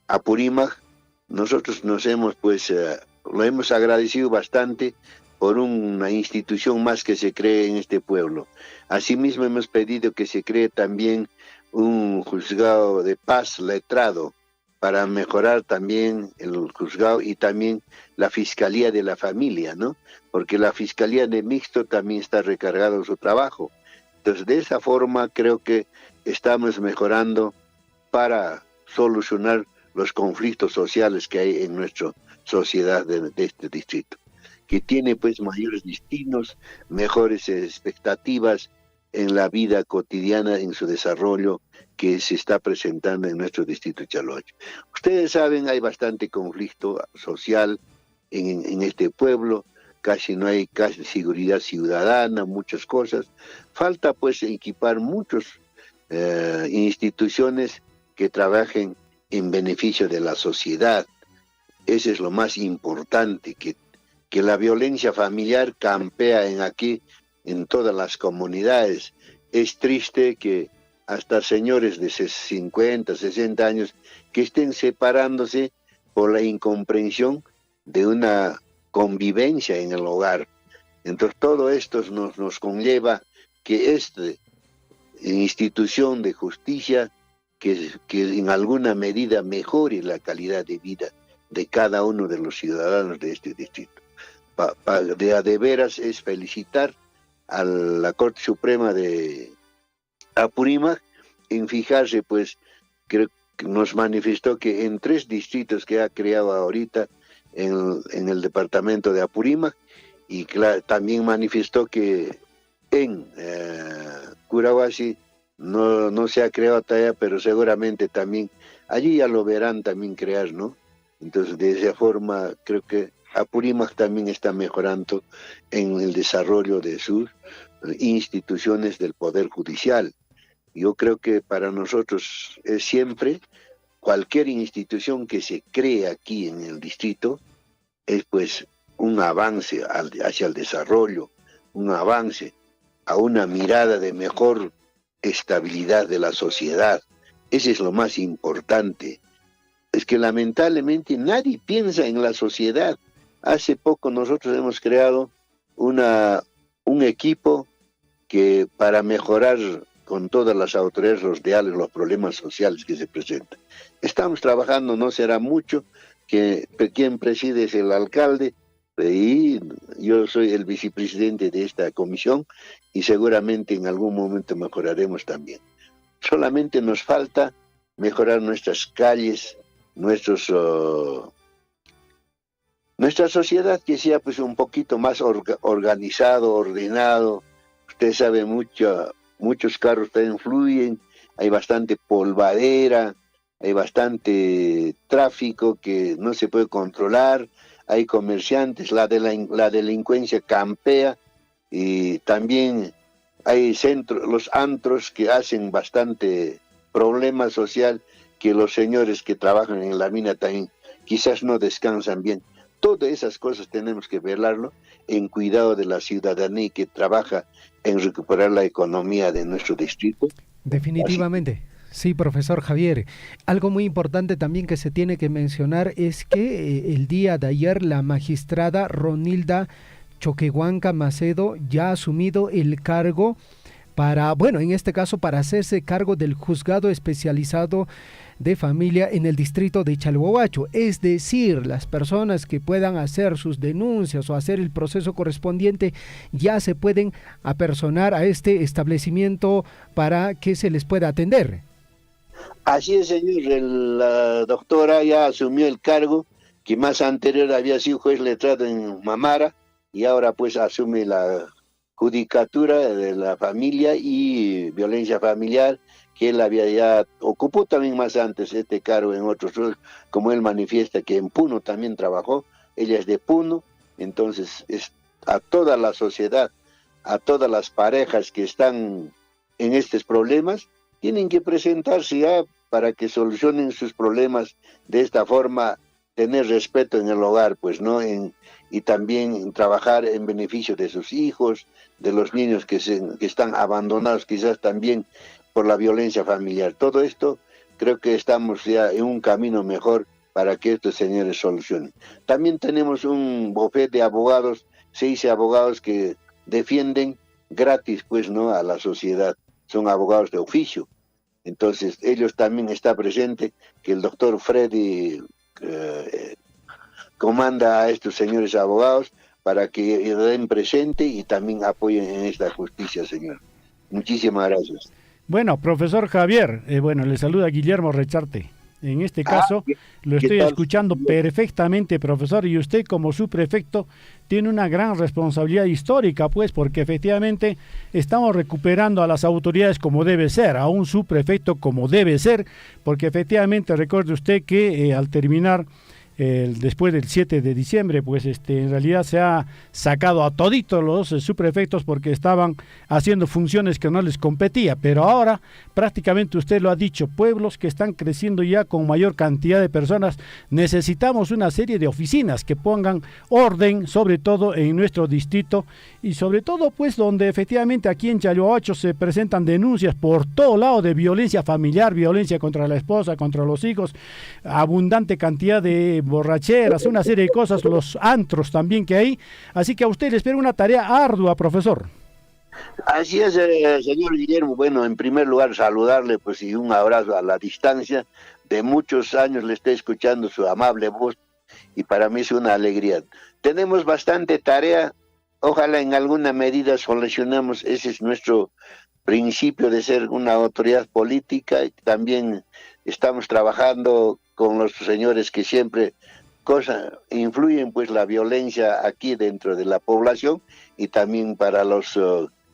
Apurímac, nosotros lo hemos agradecido bastante por una institución más que se cree en este pueblo. Asimismo hemos pedido que se cree también un juzgado de paz letrado para mejorar también el juzgado y también la Fiscalía de la Familia, ¿no? Porque la Fiscalía de Mixto también está recargada en su trabajo. Entonces, de esa forma creo que estamos mejorando para solucionar los conflictos sociales que hay en nuestra sociedad de este distrito, que tiene pues mayores destinos, mejores expectativas en la vida cotidiana, en su desarrollo que se está presentando en nuestro distrito de Chalhuacho. Ustedes saben, hay bastante conflicto social en este pueblo, casi no hay seguridad ciudadana, muchas cosas. Falta pues equipar muchas instituciones que trabajen en beneficio de la sociedad. Eso es lo más importante, que la violencia familiar campea en todas las comunidades. Es triste que hasta señores de 50, 60 años que estén separándose por la incomprensión de una convivencia en el hogar. Entonces todo esto nos conlleva que esta institución de justicia que en alguna medida mejore la calidad de vida de cada uno de los ciudadanos de este distrito. De veras es felicitar a la Corte Suprema de Apurímac en fijarse, pues, creo que nos manifestó que en 3 distritos que ha creado ahorita en el departamento de Apurímac, y también manifestó que en Curahuasi no se ha creado todavía, pero seguramente también allí ya lo verán también crear, ¿no? Entonces de esa forma creo que Apurímac también está mejorando en el desarrollo de sus instituciones del Poder Judicial. Yo creo que para nosotros es siempre cualquier institución que se cree aquí en el distrito es pues un avance hacia el desarrollo, un avance a una mirada de mejor estabilidad de la sociedad. Ese es lo más importante. Es que lamentablemente nadie piensa en la sociedad. Hace poco nosotros hemos creado un equipo que para mejorar con todas las autoridades sociales los problemas sociales que se presentan. Estamos trabajando, no será mucho, que quien preside es el alcalde y yo soy el vicepresidente de esta comisión y seguramente en algún momento mejoraremos también. Solamente nos falta mejorar nuestras calles, nuestra sociedad que sea pues un poquito más organizado, ordenado. Usted sabe muchos carros también fluyen, hay bastante polvadera, hay bastante tráfico que no se puede controlar, hay comerciantes, la delincuencia campea y también hay los antros que hacen bastante problema social, que los señores que trabajan en la mina también quizás no descansan bien. Todas esas cosas tenemos que velarlo en cuidado de la ciudadanía que trabaja en recuperar la economía de nuestro distrito. Definitivamente. Sí, profesor Javier. Algo muy importante también que se tiene que mencionar es que el día de ayer la magistrada Ronilda Choquehuanca Macedo ya ha asumido el cargo en este caso para hacerse cargo del juzgado especializado de familia en el distrito de Chalhuahuacho. Es decir, las personas que puedan hacer sus denuncias o hacer el proceso correspondiente ya se pueden apersonar a este establecimiento para que se les pueda atender. Así es, señor. La doctora ya asumió el cargo, que más anterior había sido juez letrado en Mamara, y ahora pues asume la judicatura de la familia y violencia familiar, que él había ya ocupó también más antes este cargo en otros, como él manifiesta que en Puno también trabajó, ella es de Puno, entonces es a toda la sociedad, a todas las parejas que están en estos problemas, tienen que presentarse ya para que solucionen sus problemas de esta forma, tener respeto en el hogar, pues, ¿no? Y también trabajar en beneficio de sus hijos, de los niños que están abandonados quizás también por la violencia familiar. Todo esto creo que estamos ya en un camino mejor para que estos señores solucionen. También tenemos un bufete de abogados, 6 abogados que defienden gratis, pues, ¿no?, a la sociedad. Son abogados de oficio. Entonces, ellos también está presente que el doctor Freddy comanda a estos señores abogados para que den presente y también apoyen en esta justicia, señor. Muchísimas gracias. Bueno, profesor Javier, le saluda Guillermo Recharte. En este caso, lo estoy escuchando perfectamente, profesor, y usted como subprefecto tiene una gran responsabilidad histórica, pues, porque efectivamente estamos recuperando a las autoridades como debe ser, a un subprefecto como debe ser, porque efectivamente recuerde usted que al terminar después del 7 de diciembre, pues en realidad se ha sacado a toditos los subprefectos porque estaban haciendo funciones que no les competía, pero ahora prácticamente usted lo ha dicho, pueblos que están creciendo ya con mayor cantidad de personas, necesitamos una serie de oficinas que pongan orden, sobre todo en nuestro distrito y sobre todo pues donde efectivamente aquí en Chalhuahuacho se presentan denuncias por todo lado de violencia familiar, violencia contra la esposa, contra los hijos, abundante cantidad de borracheras, una serie de cosas, los antros también que hay, así que a usted le espera una tarea ardua, profesor. Así es, señor Guillermo. Bueno, en primer lugar saludarle pues y un abrazo a la distancia. De muchos años le estoy escuchando su amable voz y para mí es una alegría. Tenemos bastante tarea, ojalá en alguna medida solucionemos, ese es nuestro principio de ser una autoridad política y también estamos trabajando con los señores que siempre influyen pues la violencia aquí dentro de la población y también para los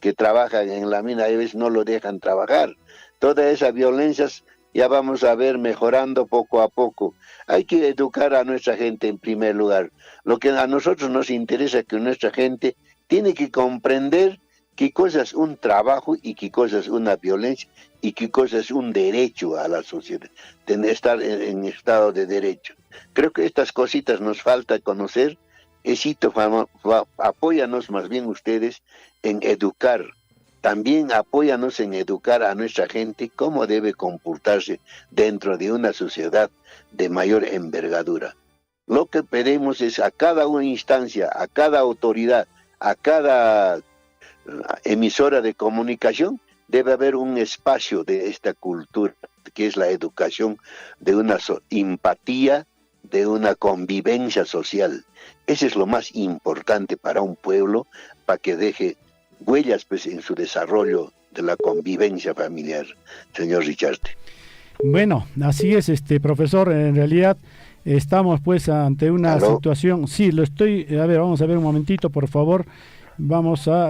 que trabajan en la mina, a veces no lo dejan trabajar. Todas esas violencias ya vamos a ver mejorando poco a poco. Hay que educar a nuestra gente en primer lugar. Lo que a nosotros nos interesa es que nuestra gente tiene que comprender qué cosa es un trabajo y qué cosa es una violencia y qué cosa es un derecho a la sociedad, de estar en estado de derecho. Creo que estas cositas nos falta conocer. Apóyanos más bien ustedes en educar. También apóyanos en educar a nuestra gente cómo debe comportarse dentro de una sociedad de mayor envergadura. Lo que pedimos es a cada una instancia, a cada autoridad, a cada emisora de comunicación, debe haber un espacio de esta cultura, que es la educación de una empatía, de una convivencia social. Eso es lo más importante para un pueblo, para que deje huellas pues, en su desarrollo de la convivencia familiar, señor Richarte. Bueno, así es, profesor, en realidad estamos pues ante una situación, sí, vamos a ver un momentito, por favor.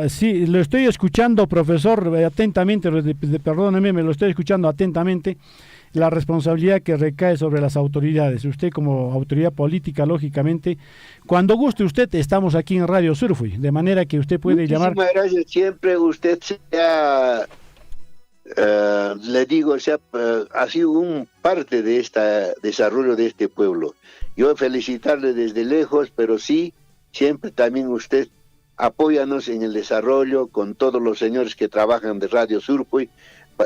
Sí, lo estoy escuchando, profesor, atentamente, perdóneme, me lo estoy escuchando atentamente, la responsabilidad que recae sobre las autoridades. Usted como autoridad política, lógicamente, cuando guste usted, estamos aquí en Radio Surfui, de manera que usted puede llamar. Muchísimas gracias, siempre usted le digo, ha sido un parte de este desarrollo de este pueblo. Yo felicitarle desde lejos, pero sí, siempre también usted apóyanos en el desarrollo con todos los señores que trabajan de Radio Surfui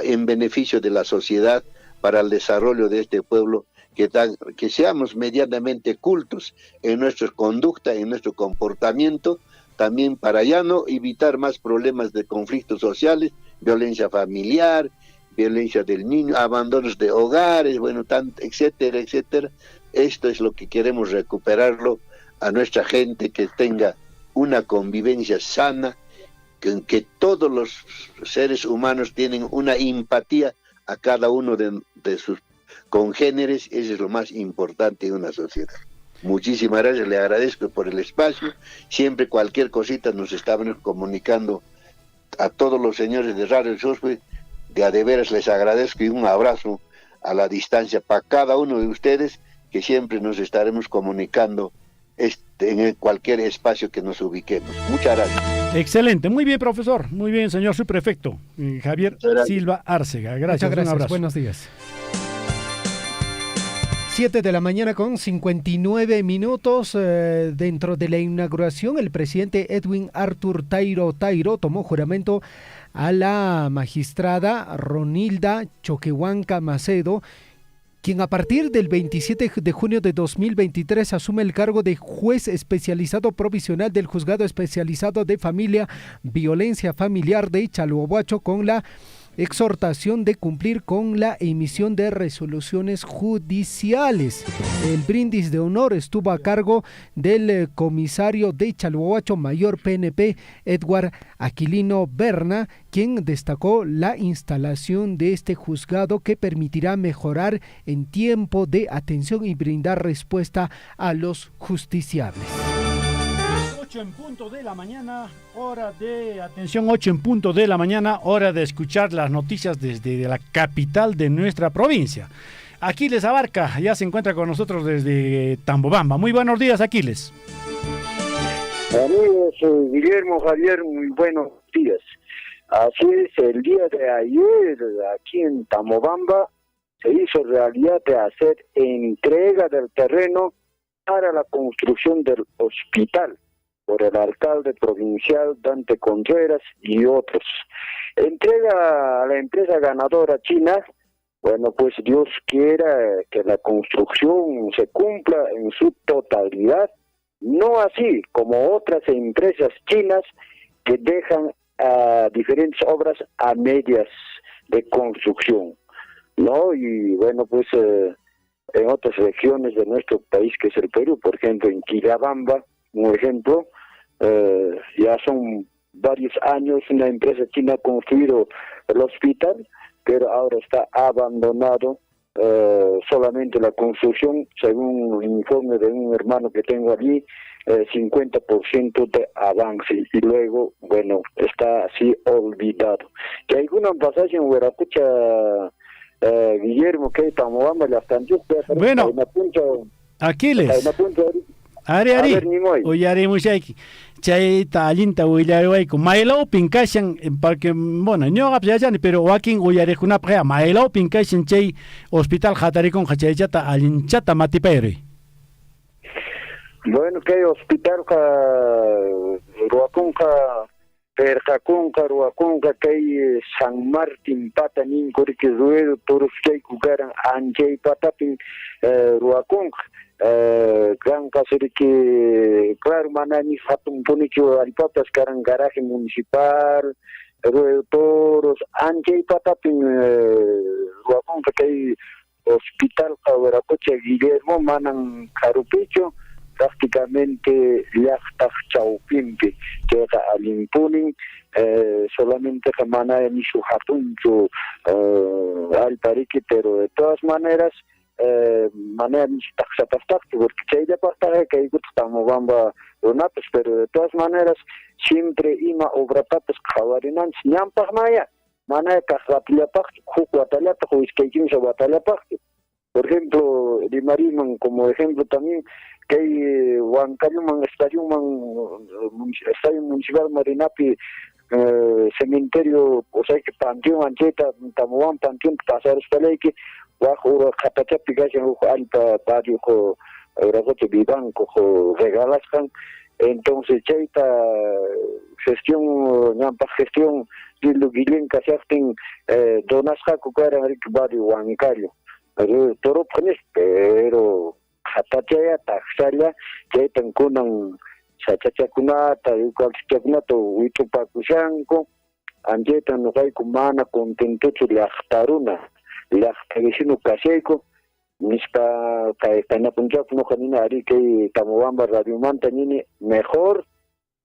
en beneficio de la sociedad para el desarrollo de este pueblo, que seamos medianamente cultos en nuestra conducta, en nuestro comportamiento, también para ya no evitar más problemas de conflictos sociales, violencia familiar, violencia del niño, abandonos de hogares, bueno, etcétera, etcétera. Esto es lo que queremos recuperarlo a nuestra gente, que tenga una convivencia sana, que todos los seres humanos tienen una empatía a cada uno de sus congéneres. Eso es lo más importante en una sociedad. Muchísimas gracias, le agradezco por el espacio. Siempre cualquier cosita nos estaban comunicando a todos los señores de Radio Surfui de a de veras les agradezco y un abrazo a la distancia para cada uno de ustedes, que siempre nos estaremos comunicando en cualquier espacio que nos ubiquemos. Muchas gracias. Excelente, muy bien, profesor, muy bien, señor subprefecto Javier Silva Árcega. Gracias, muchas gracias. Un abrazo. Buenos días. 7 de la mañana con 59 minutos. Dentro de la inauguración, el presidente Edwin Arthur Tairo tomó juramento a la magistrada Ronilda Choquehuanca Macedo, quien a partir del 27 de junio de 2023 asume el cargo de juez especializado provisional del Juzgado Especializado de Familia, Violencia Familiar de Chalhuahuacho, con la exhortación de cumplir con la emisión de resoluciones judiciales. El brindis de honor estuvo a cargo del comisario de Chalhuahuacho, mayor PNP Edward Aquilino Berna, quien destacó la instalación de este juzgado que permitirá mejorar en tiempo de atención y brindar respuesta a los justiciables. 8 en punto de la mañana, hora de atención, 8 en punto de la mañana, hora de escuchar las noticias desde la capital de nuestra provincia. Aquiles Abarca ya se encuentra con nosotros desde Tambobamba. Muy buenos días, Aquiles. Amigos, Guillermo, Javier, muy buenos días. Así es, el día de ayer aquí en Tambobamba se hizo realidad de hacer entrega del terreno para la construcción del hospital por el alcalde provincial Dante Contreras y otros. Entrega a la empresa ganadora china. Bueno, pues Dios quiera que la construcción se cumpla en su totalidad, no así como otras empresas chinas que dejan diferentes obras a medias de construcción, ¿no? Y bueno, pues en otras regiones de nuestro país, que es el Perú, por ejemplo, en Quillabamba, un ejemplo, ya son varios años una empresa china ha construido el hospital, pero ahora está abandonado solamente la construcción, según un informe de un hermano que tengo allí, 50% de avance, y luego, bueno, está así olvidado. Que alguna pasaje en Huerapucha, Guillermo, que estamos vamos a las canciones, bueno, Aquiles. Ari, oye, Ari, muchachi, chay talinta uyarewayku, mailao pinkashan, porque, bueno, no apyayani, pero wakin uyarejuna prea, mailao pinkashan chay hospital jatarikon hachaychata alinchata matipayri. Bueno, que hospital ruakunka, perjakunka, ruakunka, que San Martín patanin, corrique ruedo, toros que jugaran anjay patapin, ruakunka. Gran caso de que, claro, manani fatun punicho alipatas caran garaje municipal, toros, anjay patapin, ruakunka, que hay hospital Huerapucha Guillermo manan carupicho, prácticamente yachtas chaupimpi, que al impunin, solamente que mana en su jatuncho al parique, pero de todas maneras, manera porque hay de pasaje que estamos vamba donatos, pero de todas maneras siempre ima obra papas javarinan ñampas maya manera que rapilapak jucuatalata juisqueikin sabatalapak. Por ejemplo, de Mariman como ejemplo también que hay Huancayuman estadio municipal Marinapi, cementerio, o sea que panteón ancheta tamuan panteón pasar que bajo Catachapi Gashan Alpa Barrio Ragote Vivanco regalascan. Entonces chaita gestión gestión de lo Guilén Casaften Donasca Cucara Barrio Huancario Toro Pones, pero Catachaya Taxalia chaitan kunan Sachachacunata Eucalchichacunato Huitupacuchanco Anjetan Nogai Kumana Contentucho Lachtaruna Lachtaguesino Caseco Nispa Caetanapunchak no Janina Ari que Tamobamba Radio Manta Nini mejor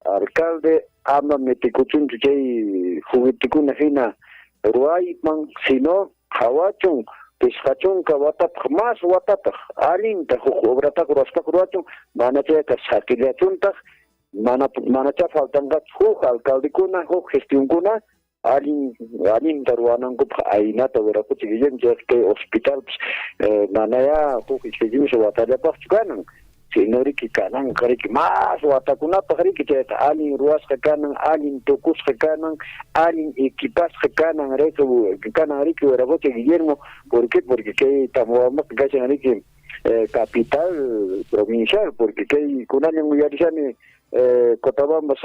alcalde ama meticuchun chay jugueticuna fina ruayman sino hawachun pishachun kawata más watata alinta obrata kurasta kurachun manacha kasakilachunta manacha faltanga alcalde kuna gestión kuna alin taruanan ko ainata vera ko tigyen que hospital manaya ko kishiju so batalla pastukanan sinori ki kanan kari ki mas watakuna pakari ki ta alin ruas kanan alin tokus kanan alin equipas kanan reco kanan riki vera ko Guillermo porque que estamos gasan riki capital provincial porque que kunanya muyarisani Cotabambas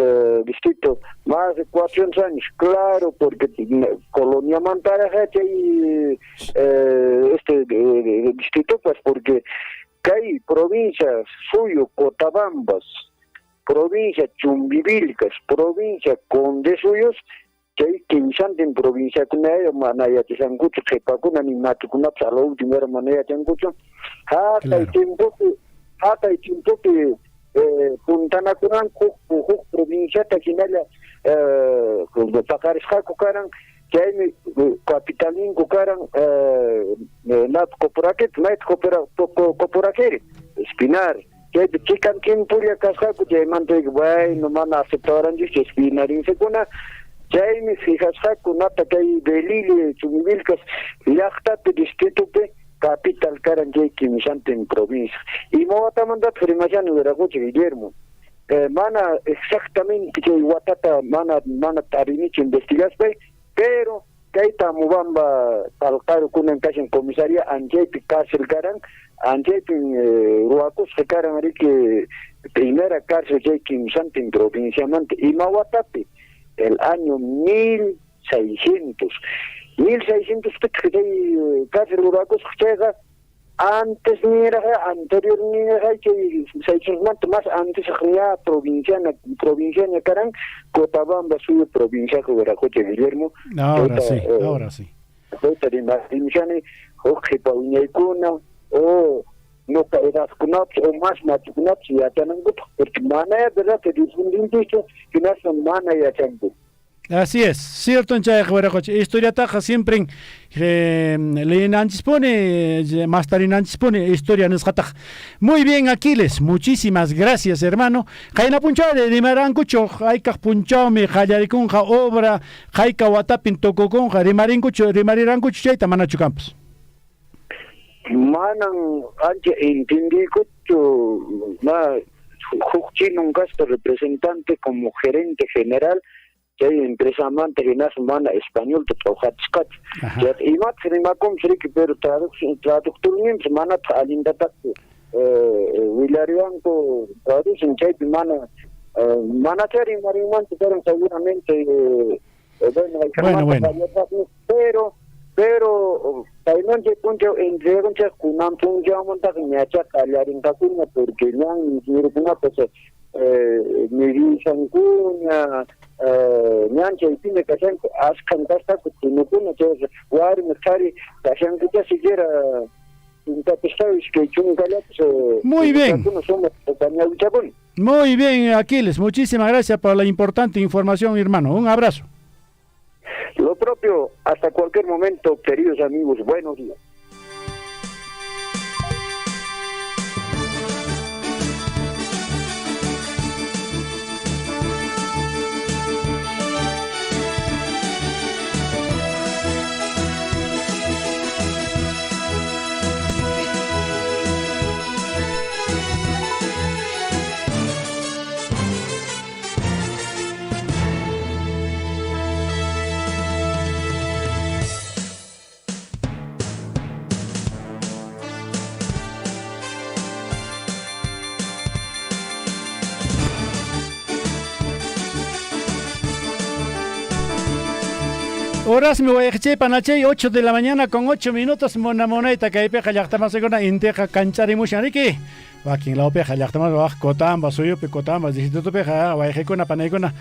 distrito más de 400 años, claro, porque Colonia Mantara y este distrito, pues porque hay provincias suyo, Cotabambas, provincia Chumbivilcas, provincia Conde suyos, que hay 15 en provincia con ella, manaya que se han gusto, que para una ni matukuna, a la última manera que han gusto, hasta el tiempo que Puntana Kuran Kuk provincia Takinala Pakaris Hakukaran Kay Capitalin Kukaran Nat Coporaket Night Coporaket Espinar Kay Chikan Kim Puria Kasaku Jaymantek Bay no man aceptaran Espinar in Seguna Jaime Fijasaku Nata Kay Belili Chumivilcas Yachta Distrito capital Karanjay Kimisante en provincia. Y Mowata mandat Frimayan Veragoche Guillermo. Mana exactamente que Watata mana tarinich investigas pero Kaita Mubamba Talcaro Kunan Cash en comisaría Anjepi Cárcel Garan, Anjepi Ruacos Karan que primera cárcel Jay Kimisante en provincia Mante. Y Mawatapi el año 1600 cárcel Uracos llega antes anterior que 600 más antes ya provinciana Carán Cotabamba su provincia que Veracoche Guillermo ahora sí ahora o no caerás kunaps o más matukunaps ya tienen porque mana verdad que difundin dicho que no son mana ya tienen. Así es, cierto en Chayagüeracoche. Historia taja siempre le antipone, más tarde antipone historia nesjataja. Muy bien, Aquiles, muchísimas gracias, hermano. Jaina punchade de marancucho, jaika punchao me jayaricunja obra, jaika watapin tococonja, de marirancucho chaita manachu campos. Manan anche entendí cucho na Juchino un gasto representante como gerente general que hay empresa amante que nace mana español de Traujatscat. Y más que me acomsrique pero traductor ni mana alinda taco Vilarianco traducen que mana manatari marimante pero seguramente bueno pero Tainan je punto entre concha kunam punja monta que me acha calarin kakuna porque nan miruna pues miri sankunya nyancha ipine kasan askan kasta kunukuna que war mestari kasan que siquiera muy bien. Muy bien, Aquiles. Muchísimas gracias por la importante información, hermano. Un abrazo. Lo propio, hasta cualquier momento, queridos amigos. Buenos días. Horas me voy a echar panachay 8 de la mañana con 8 minutos mona moneta que hay peja ya estamos segunda inteja canchar y mushariki aquí en la peja ya estamos bajo cotamba soy pe cotamba dice tu peja voy a echar con panaycona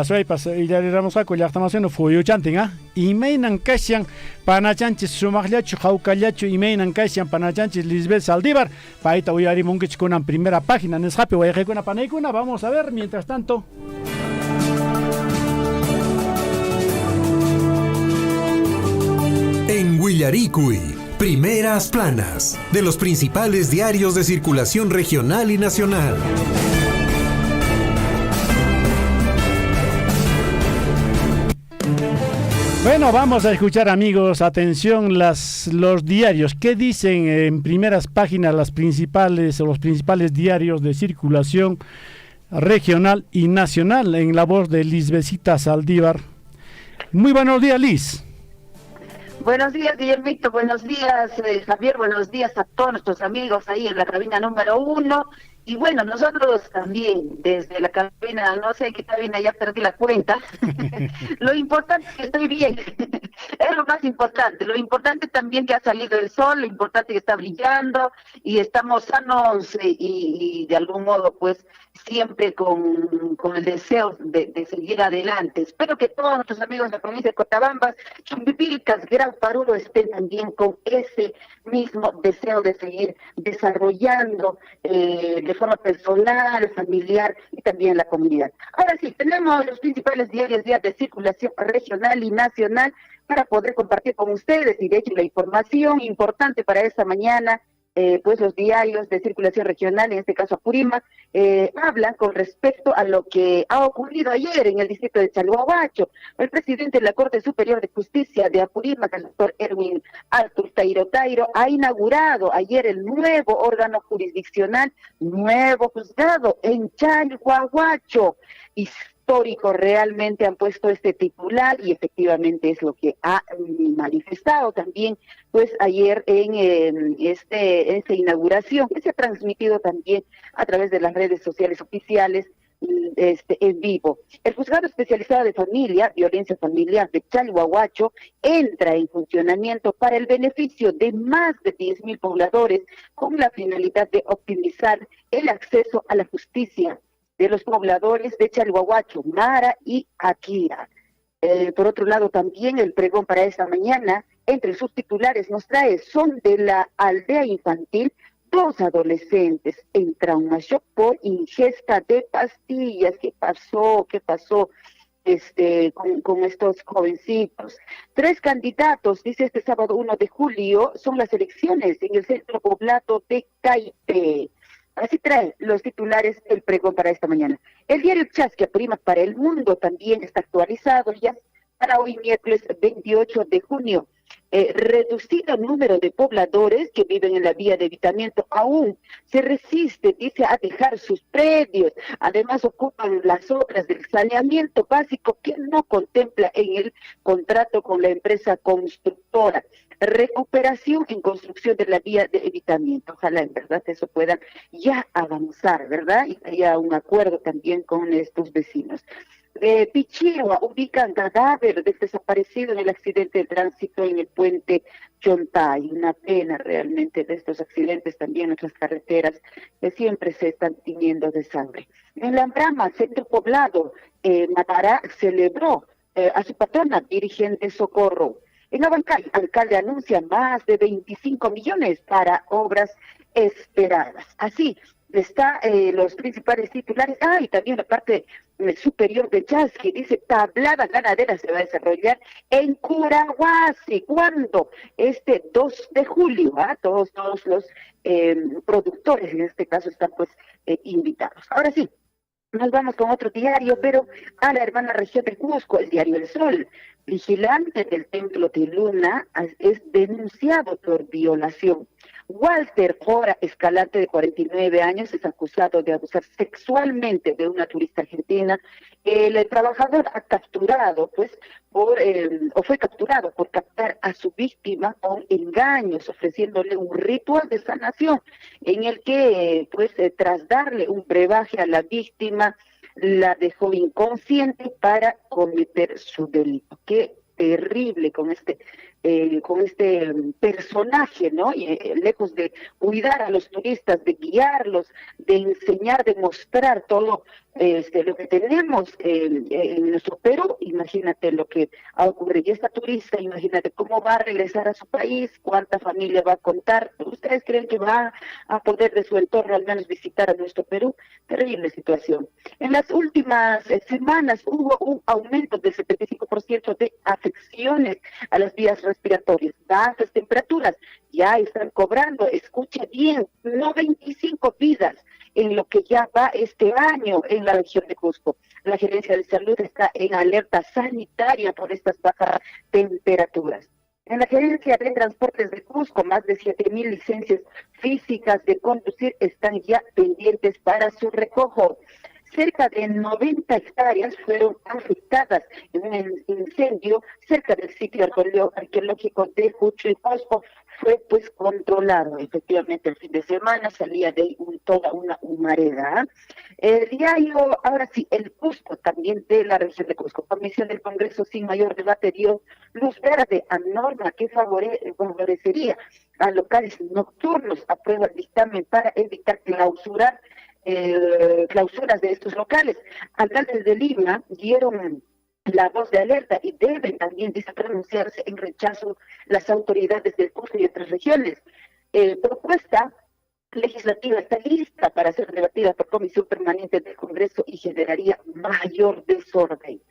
soy pas y ya éramos a ya estamos haciendo fuyo chanting y meinan kashan panachanchi sumagliachu jaucallachu y meinan kashan panachanchi Lisbeth Saldívar paita voy a ir munkich con una primera página en escape voy a echar con panaycona vamos a ver mientras tanto. En Huillaricuy, primeras planas de los principales diarios de circulación regional y nacional. Bueno, vamos a escuchar, amigos, atención, los diarios. ¿Qué dicen en primeras páginas los principales diarios de circulación regional y nacional? En la voz de Lisbecita Saldívar. Muy buenos días, Liz. Buenos días, Guillermito. Buenos días, Javier. Buenos días a todos nuestros amigos ahí en la cabina número 1. Y bueno, nosotros también, desde la cabina, no sé qué cabina, ya perdí la cuenta. Lo importante es que estoy bien. Es lo más importante. Lo importante también que ha salido el sol, lo importante que está brillando y estamos sanos y de algún modo, pues, siempre con el deseo de seguir adelante. Espero que todos nuestros amigos de la provincia de Cotabambas, Chumbipilcas, Gran Paruro, estén también con ese mismo deseo de seguir desarrollando de forma personal, familiar y también la comunidad. Ahora sí, tenemos los principales diarios de circulación regional y nacional para poder compartir con ustedes, y de hecho la información importante para esta mañana, pues los diarios de circulación regional, en este caso Apurímac, hablan con respecto a lo que ha ocurrido ayer en el distrito de Chalhuahuacho. El presidente de la Corte Superior de Justicia de Apurímac, el doctor Erwin Artur Tairo Tairo, ha inaugurado ayer el nuevo órgano jurisdiccional, nuevo juzgado en Chalhuahuacho. Histórico, realmente han puesto este titular y efectivamente es lo que ha manifestado también pues ayer en esta inauguración, que se ha transmitido también a través de las redes sociales oficiales en vivo. El Juzgado Especializado de Familia, Violencia Familiar de Chalhuahuacho entra en funcionamiento para el beneficio de más de 10.000 pobladores con la finalidad de optimizar el acceso a la justicia de los pobladores de Chalhuahuacho, Mara y Akira. Por otro lado, también el pregón para esta mañana, entre sus titulares nos trae, son de la aldea infantil, 2 adolescentes en trauma shock por ingesta de pastillas. ¿Qué pasó con estos jovencitos? 3 candidatos, dice este sábado 1 de julio, son las elecciones en el centro poblado de Caipe. Así trae los titulares el pregón para esta mañana. El diario Chasqui Apurímac para el Mundo también está actualizado ya para hoy miércoles 28 de junio. Reducido número de pobladores que viven en la vía de evitamiento aún se resiste, dice, a dejar sus predios. Además ocupan las obras del saneamiento básico que no contempla en el contrato con la empresa constructora. Recuperación en construcción de la vía de evitamiento. Ojalá en verdad eso pueda ya avanzar, ¿verdad? Y haya un acuerdo también con estos vecinos. Pichigua ubican cadáver del desaparecido en el accidente de tránsito en el puente Chontay. Una pena realmente de estos accidentes también en nuestras carreteras que siempre se están tiñendo de sangre. En Lambrama, centro poblado, Matará celebró a su patrona, dirigente Socorro. En Abancay, alcalde anuncia más de 25 millones para obras esperadas. Así está los principales titulares. Y también la parte superior de Chasqui dice, tablada ganadera se va a desarrollar en Curahuasi. ¿Cuándo? 2 de julio. Todos los productores en este caso están pues invitados. Ahora sí, nos vamos con otro diario, pero a la hermana región de Cusco, el diario El Sol. Vigilante del templo de Luna es denunciado por violación. Walter Jora Escalante, de 49 años, es acusado de abusar sexualmente de una turista argentina. El trabajador ha capturado, fue capturado por captar a su víctima con engaños, ofreciéndole un ritual de sanación en el que, tras darle un brebaje a la víctima, la dejó inconsciente para cometer su delito. Qué terrible con este personaje, ¿no? Y, lejos de cuidar a los turistas, de guiarlos, de enseñar, de mostrar todo lo que tenemos en nuestro Perú. Imagínate lo que ha ocurrido. Y esta turista, imagínate cómo va a regresar a su país, cuánta familia va a contar. ¿Ustedes creen que va a poder de su entorno al menos visitar a nuestro Perú? Terrible situación. En las últimas semanas hubo un aumento del 75% de afecciones a las vías respiratorias. Bajas temperaturas ya están cobrando, escuche bien, 95 vidas en lo que ya va este año en la región de Cusco. La Gerencia de Salud está en alerta sanitaria por estas bajas temperaturas. En la Gerencia de Transportes de Cusco, más de 7.000 licencias físicas de conducir están ya pendientes para su recojo. Cerca de 90 hectáreas fueron afectadas en un incendio cerca del sitio arqueológico de Huichilposco. Fue pues controlado. Efectivamente, el fin de semana salía de toda una humareda. El diario, ahora sí, el Cusco, también de la región de Cusco. Comisión del Congreso sin mayor debate dio luz verde a norma que favorecería a locales nocturnos. Aprueba el dictamen para evitar clausuras de estos locales. Alcaldes de Lima dieron la voz de alerta y deben también, dice, pronunciarse en rechazo las autoridades del Cusco y otras regiones. Propuesta legislativa está lista para ser debatida por comisión permanente del Congreso y generaría mayor desorden.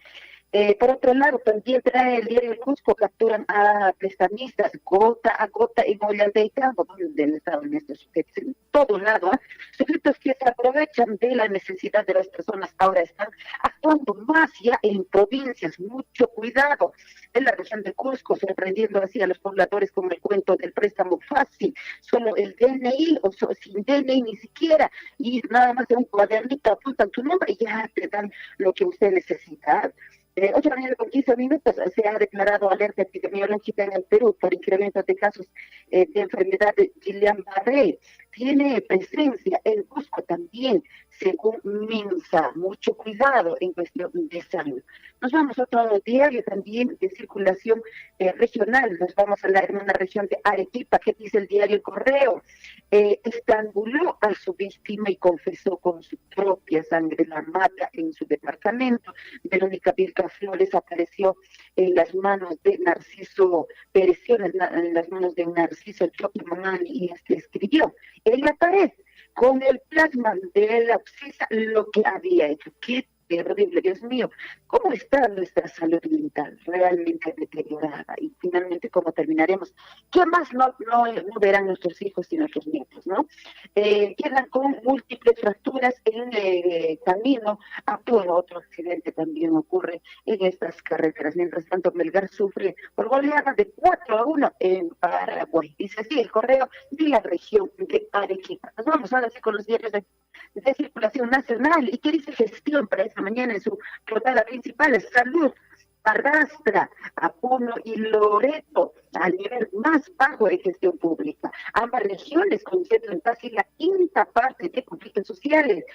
Por otro lado, también trae el diario El Cusco, capturan a prestamistas gota a gota en Ollantaytambo, donde estaban estos sujetos, en todo lado, sujetos que se aprovechan de la necesidad de las personas. Ahora están actuando más ya en provincias. Mucho cuidado en la región de Cusco, sorprendiendo así a los pobladores con el cuento del préstamo fácil, solo el DNI o sin DNI ni siquiera, y nada más de un cuadernito apuntan tu nombre y ya te dan lo que usted necesita. 8:15 se ha declarado alerta epidemiológica en el Perú por incremento de casos de enfermedad de Guillain-Barré. Tiene presencia en Cusco también, según MINSA. Mucho cuidado en cuestión de salud. Nos vamos a otro diario también de circulación regional. Nos vamos a la hermana región de Arequipa. ¿Qué dice el diario El Correo? Estranguló a su víctima y confesó con su propia sangre la mata en su departamento. Verónica Vilca Flores apareció en las manos de Narciso, pereció en las manos de Narciso Chocomamani y escribió en la pared con el plasma de la obsesa lo que había hecho. ¡Qué terrible, Dios mío! ¿Cómo está nuestra salud mental? Realmente deteriorada. Y finalmente, ¿cómo terminaremos? ¿Qué más no verán nuestros hijos y nuestros nietos, no? Quedan con múltiples fracturas en el camino. Otro accidente también ocurre en estas carreteras. Mientras tanto, Melgar sufre por goleada de 4-1 en Paraguay. Dice así el Correo de la región de Arequipa. Nos vamos ahora sí con los diarios de circulación nacional. ¿Y qué dice Gestión para esta mañana en su portada principal? Salud arrastra a Puno y Loreto al nivel más bajo de gestión pública. Ambas regiones concentran casi la quinta parte de conflictos sociales.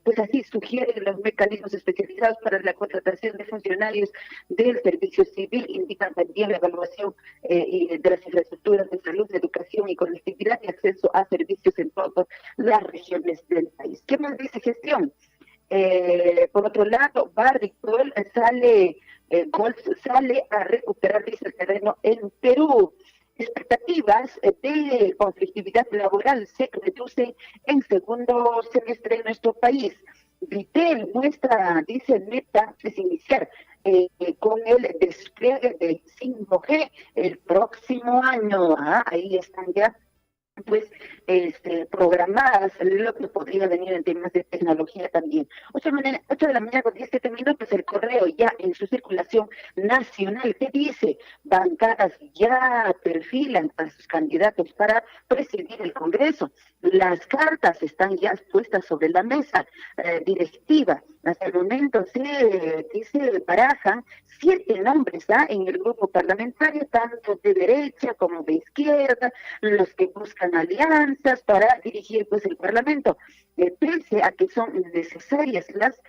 Pues así sugieren los mecanismos especializados para la contratación de funcionarios del servicio civil. Indican también la evaluación de las infraestructuras de salud, de educación y conectividad y acceso a servicios en todas las regiones del país. ¿Qué más dice Gestión? Por otro lado, Barricol sale a recuperar el terreno en Perú. Expectativas de conflictividad laboral se reducen en segundo semestre en nuestro país. Vitel muestra, dice Meta, es iniciar con el despliegue del 5G el próximo año. Ahí están ya pues programadas lo que podría venir en temas de tecnología también. 8 de la mañana con 17 minutos, el Correo ya en su circulación nacional. ¿Qué dice? Bancadas ya perfilan a sus candidatos para presidir el Congreso. Las cartas están ya puestas sobre la mesa directiva. Hasta el momento se barajan 7 nombres en el grupo parlamentario, tanto de derecha como de izquierda, los que buscan alianzas para dirigir pues el Parlamento. Pese a que son necesarias las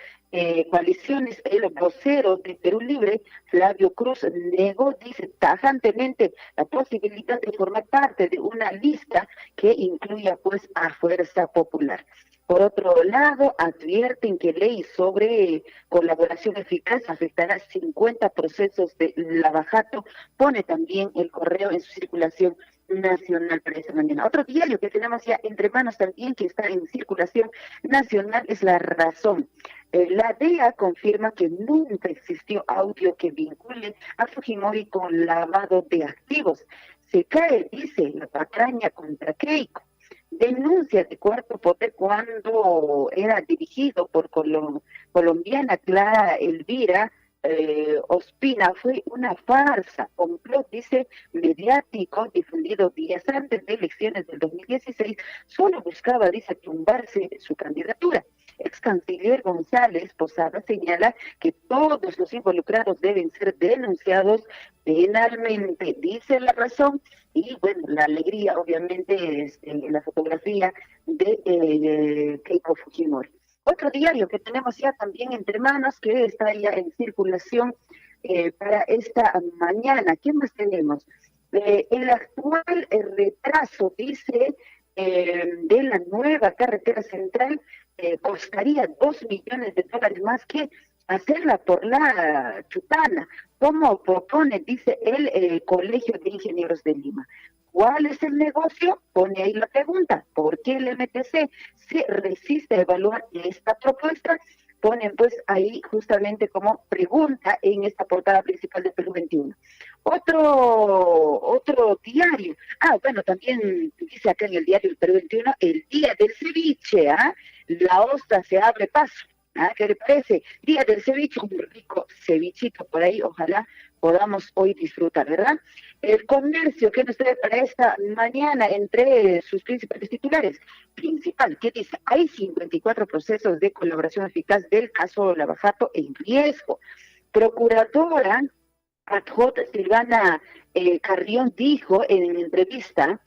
coaliciones, el vocero de Perú Libre, Flavio Cruz, negó, dice tajantemente, la posibilidad de formar parte de una lista que incluya pues a Fuerza Popular. Por otro lado, advierten que ley sobre colaboración eficaz afectará 50 procesos de lavajato. Pone también el Correo en su circulación nacional para esta mañana. Otro diario que tenemos ya entre manos también, que está en circulación nacional, es La Razón. La DEA confirma que nunca existió audio que vincule a Fujimori con lavado de activos. Se cae, dice, la patraña contra Keiko. denuncia de Cuarto Poder cuando era dirigido por colombiana Clara Elvira Ospina. Fue una farsa, complot, dice, mediático, difundido días antes de elecciones del 2016, solo buscaba, dice, tumbarse su candidatura. Ex canciller González Posada señala que todos los involucrados deben ser denunciados penalmente, dice La Razón, y bueno, la alegría obviamente es en la fotografía de Keiko Fujimori. Otro diario que tenemos ya también entre manos, que está ya en circulación para esta mañana. ¿Qué más tenemos? El actual retraso, dice, de la nueva carretera central costaría $2 millones más que hacerla por la Chutana, como propone, dice, el Colegio de Ingenieros de Lima. ¿Cuál es el negocio? Pone ahí la pregunta. ¿Por qué el MTC se resiste a evaluar esta propuesta? Ponen pues ahí justamente como pregunta en esta portada principal de Perú 21. Otro diario. Bueno, también dice acá en el diario del Perú 21, el día del ceviche, la ostra se abre paso. ¿Qué le parece? Día del ceviche, un rico cevichito por ahí, ojalá podamos hoy disfrutar, ¿verdad? El comercio, ¿qué nos trae para esta mañana entre sus principales titulares? Principal, ¿qué dice? Hay 54 procesos de colaboración eficaz del caso Lavajato en riesgo. Procuradora adjunta Silvana Carrión dijo en entrevista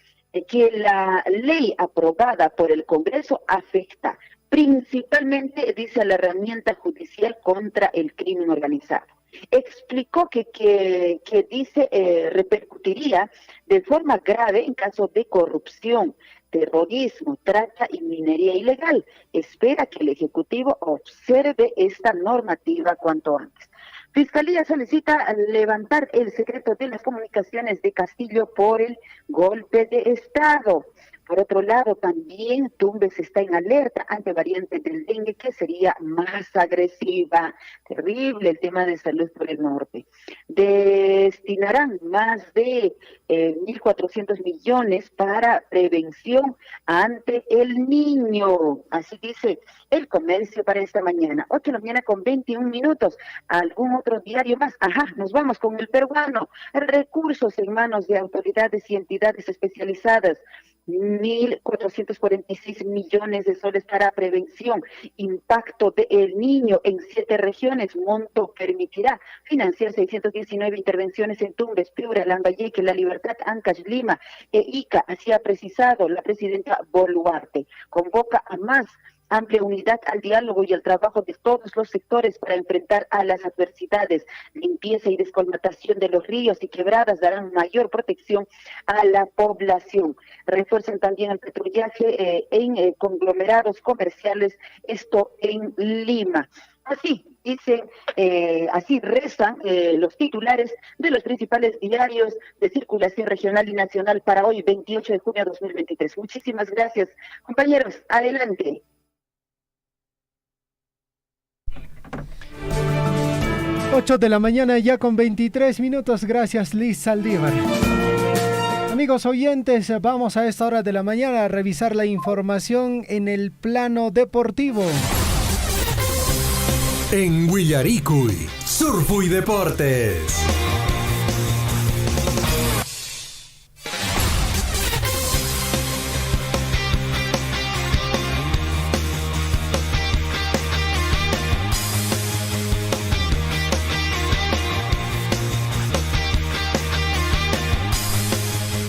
que la ley aprobada por el Congreso afecta principalmente, dice, la herramienta judicial contra el crimen organizado. Explicó que dice, repercutiría de forma grave en caso de corrupción, terrorismo, trata y minería ilegal. Espera que el Ejecutivo observe esta normativa cuanto antes. Fiscalía solicita levantar el secreto de las comunicaciones de Castillo por el golpe de Estado. Por otro lado, también Tumbes está en alerta ante variante del dengue que sería más agresiva. Terrible el tema de salud por el norte. Destinarán más de 1.400 millones para prevención ante el niño. Así dice el comercio para esta mañana. 8 de la mañana con 21 minutos. ¿Algún otro diario más? Nos vamos con el peruano. Recursos en manos de autoridades y entidades especializadas. 1.446 millones de soles para prevención, impacto del niño en 7 regiones, monto permitirá financiar 619 intervenciones en Tumbes, Piura, Lambayeque, La Libertad, Ancash, Lima e Ica, así ha precisado la presidenta Boluarte. Convoca a más amplia unidad al diálogo y al trabajo de todos los sectores para enfrentar a las adversidades. Limpieza y descolmatación de los ríos y quebradas darán mayor protección a la población. Refuerzan también el patrullaje en conglomerados comerciales, esto en Lima. Así dicen, así rezan los titulares de los principales diarios de circulación regional y nacional para hoy, 28 de junio de 2023. Muchísimas gracias, compañeros. Adelante. 8 de la mañana ya con 23 minutos. Gracias, Liz Saldívar. Amigos oyentes, vamos a esta hora de la mañana a revisar la información en el plano deportivo. En Huillaricuy, Surfo y Deportes.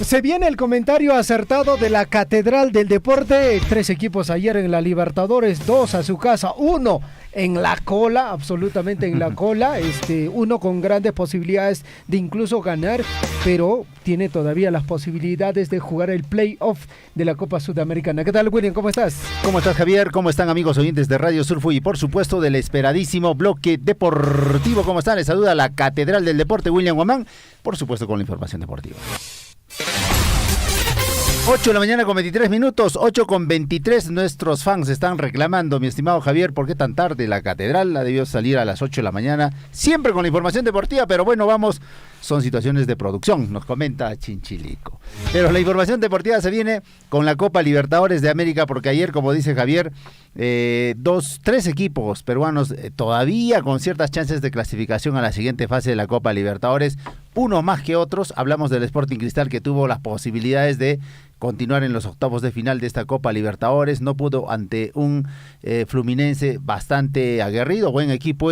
Se viene el comentario acertado de la Catedral del Deporte. 3 equipos ayer en la Libertadores, 2 a su casa, 1 en la cola, absolutamente en la cola. Uno con grandes posibilidades de incluso ganar, pero tiene todavía las posibilidades de jugar el playoff de la Copa Sudamericana. ¿Qué tal, William? ¿Cómo estás? ¿Cómo estás, Javier? ¿Cómo están, amigos oyentes de Radio Surfo y por supuesto del esperadísimo bloque deportivo? ¿Cómo están? Les saluda la Catedral del Deporte, William Guamán, por supuesto con la información deportiva. 8 de la mañana con 23 minutos, 8 con 23. Nuestros fans están reclamando, mi estimado Javier, ¿por qué tan tarde? La catedral la debió salir a las 8 de la mañana, siempre con la información deportiva, pero bueno, vamos, son situaciones de producción, nos comenta Chinchilico. Pero la información deportiva se viene con la Copa Libertadores de América, porque ayer, como dice Javier, tres equipos peruanos todavía con ciertas chances de clasificación a la siguiente fase de la Copa Libertadores, uno más que otros. Hablamos del Sporting Cristal, que tuvo las posibilidades de continuar en los octavos de final de esta Copa Libertadores, no pudo ante un Fluminense bastante aguerrido, buen equipo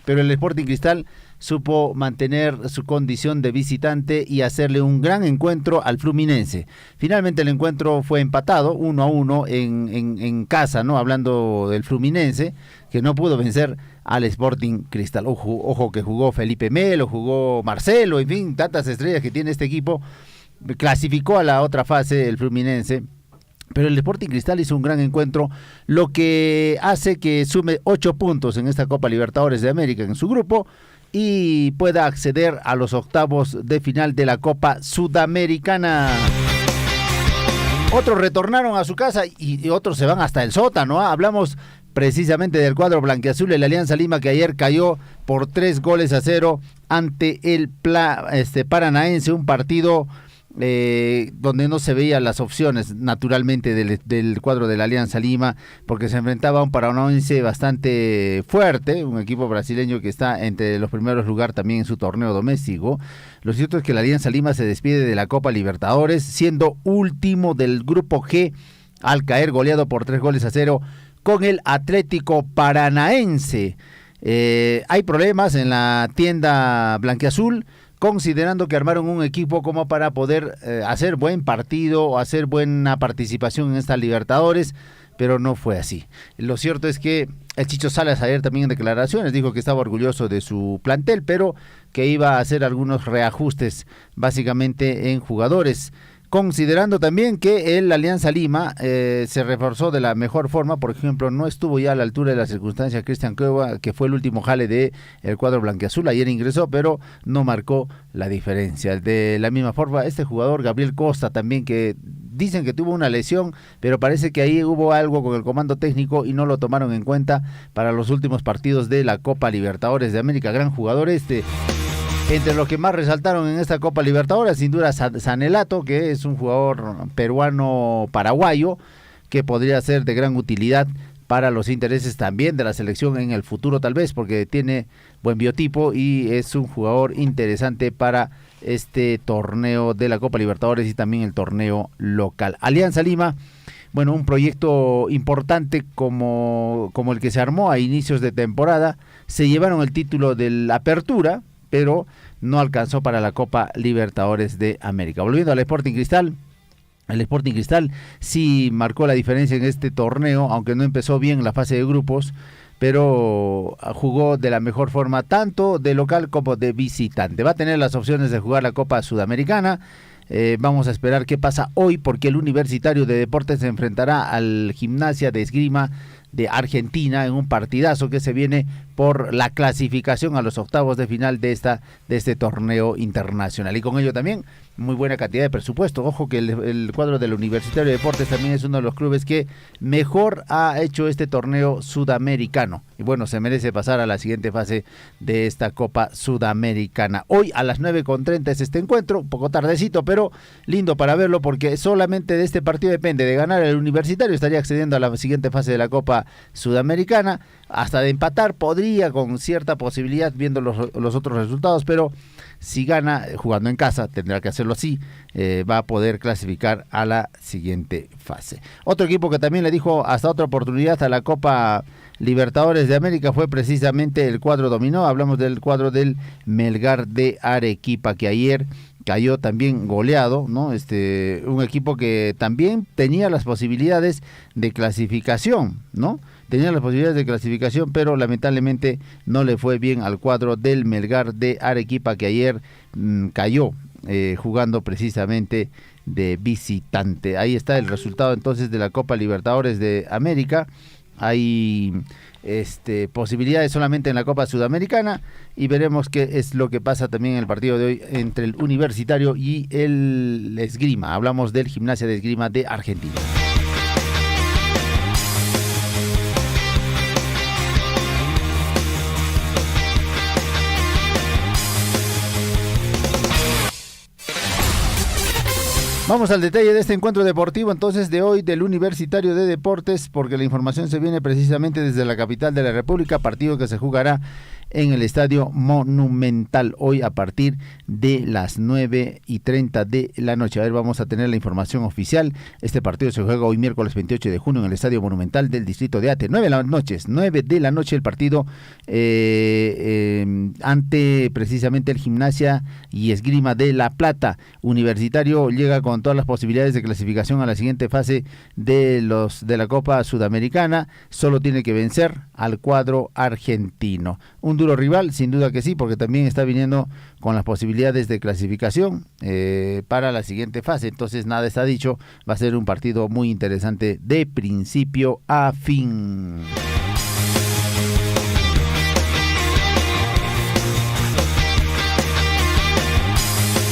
pero el Sporting Cristal supo mantener su condición de visitante y hacerle un gran encuentro al Fluminense. Finalmente el encuentro fue empatado 1-1 en casa, ¿no? Hablando del Fluminense, que no pudo vencer al Sporting Cristal. Ojo que jugó Felipe Melo, jugó Marcelo, en fin, tantas estrellas que tiene este equipo. Clasificó a la otra fase el Fluminense, pero el Sporting Cristal hizo un gran encuentro, lo que hace que sume 8 puntos en esta Copa Libertadores de América en su grupo y pueda acceder a los octavos de final de la Copa Sudamericana. Otros retornaron a su casa y otros se van hasta el sótano, ¿eh? Hablamos precisamente del cuadro blanquiazul, el Alianza Lima, que ayer cayó por 3-0 ante el Paranaense, un partido donde no se veían las opciones naturalmente del cuadro de la Alianza Lima, porque se enfrentaba a un Paranaense bastante fuerte, un equipo brasileño que está entre los primeros lugares también en su torneo doméstico. Lo cierto es que la Alianza Lima se despide de la Copa Libertadores, siendo último del grupo G, al caer goleado por 3-0 con el Atlético Paranaense. Hay problemas en la tienda blanquiazul, considerando que armaron un equipo como para poder hacer buen partido o hacer buena participación en estas Libertadores, pero no fue así. Lo cierto es que el Chicho Salas ayer también en declaraciones dijo que estaba orgulloso de su plantel, pero que iba a hacer algunos reajustes básicamente en jugadores, considerando también que el Alianza Lima se reforzó de la mejor forma. Por ejemplo, no estuvo ya a la altura de las circunstancias Cristian Cueva, que fue el último jale de el cuadro blanquiazul. Ayer ingresó, pero no marcó la diferencia. De la misma forma, este jugador, Gabriel Costa, también, que dicen que tuvo una lesión, pero parece que ahí hubo algo con el comando técnico y no lo tomaron en cuenta para los últimos partidos de la Copa Libertadores de América. Gran jugador Entre los que más resaltaron en esta Copa Libertadores, sin duda Sanelato, que es un jugador peruano-paraguayo, que podría ser de gran utilidad para los intereses también de la selección en el futuro, tal vez, porque tiene buen biotipo y es un jugador interesante para este torneo de la Copa Libertadores y también el torneo local. Alianza Lima, bueno, un proyecto importante como el que se armó a inicios de temporada. Se llevaron el título de la Apertura, pero no alcanzó para la Copa Libertadores de América. Volviendo al Sporting Cristal, el Sporting Cristal sí marcó la diferencia en este torneo, aunque no empezó bien la fase de grupos, pero jugó de la mejor forma tanto de local como de visitante. Va a tener las opciones de jugar la Copa Sudamericana. Vamos a esperar qué pasa hoy, porque el Universitario de Deportes se enfrentará al Gimnasia de Esgrima de Argentina en un partidazo que se viene por la clasificación a los octavos de final de este torneo internacional, y con ello también muy buena cantidad de presupuesto. Ojo que el cuadro del Universitario de Deportes también es uno de los clubes que mejor ha hecho este torneo sudamericano, y bueno, se merece pasar a la siguiente fase de esta Copa Sudamericana. Hoy a las 9:30 es este encuentro, un poco tardecito, pero lindo para verlo, porque solamente de este partido depende. De ganar el Universitario estaría accediendo a la siguiente fase de la Copa Sudamericana, hasta de empatar podría con cierta posibilidad viendo los otros resultados, pero si gana jugando en casa, tendrá que hacerlo así, va a poder clasificar a la siguiente fase. Otro equipo que también le dijo hasta otra oportunidad a la Copa Libertadores de América fue precisamente el cuadro dominó. Hablamos del cuadro del Melgar de Arequipa, que ayer cayó también goleado, ¿no? Un equipo que también tenía las posibilidades de clasificación, ¿no? Tenía las posibilidades de clasificación, pero lamentablemente no le fue bien al cuadro del Melgar de Arequipa, que ayer cayó jugando precisamente de visitante. Ahí está el resultado entonces de la Copa Libertadores de América, hay posibilidades solamente en la Copa Sudamericana, y veremos qué es lo que pasa también en el partido de hoy entre el Universitario y el Esgrima. Hablamos del Gimnasia de Esgrima de Argentina. Vamos al detalle de este encuentro deportivo entonces de hoy del Universitario de Deportes, porque la información se viene precisamente desde la capital de la República, partido que se jugará en el Estadio Monumental hoy a partir de las 9:30 de la noche. A ver, vamos a tener la información oficial. Este partido se juega hoy miércoles 28 de junio en el Estadio Monumental del distrito de Ate. 9 de la noche el partido ante precisamente el Gimnasia y Esgrima de La Plata. Universitario llega con todas las posibilidades de clasificación a la siguiente fase de la Copa Sudamericana. Solo tiene que vencer al cuadro argentino. Un duro rival, sin duda que sí, porque también está viniendo con las posibilidades de clasificación para la siguiente fase. Entonces nada está dicho, va a ser un partido muy interesante de principio a fin.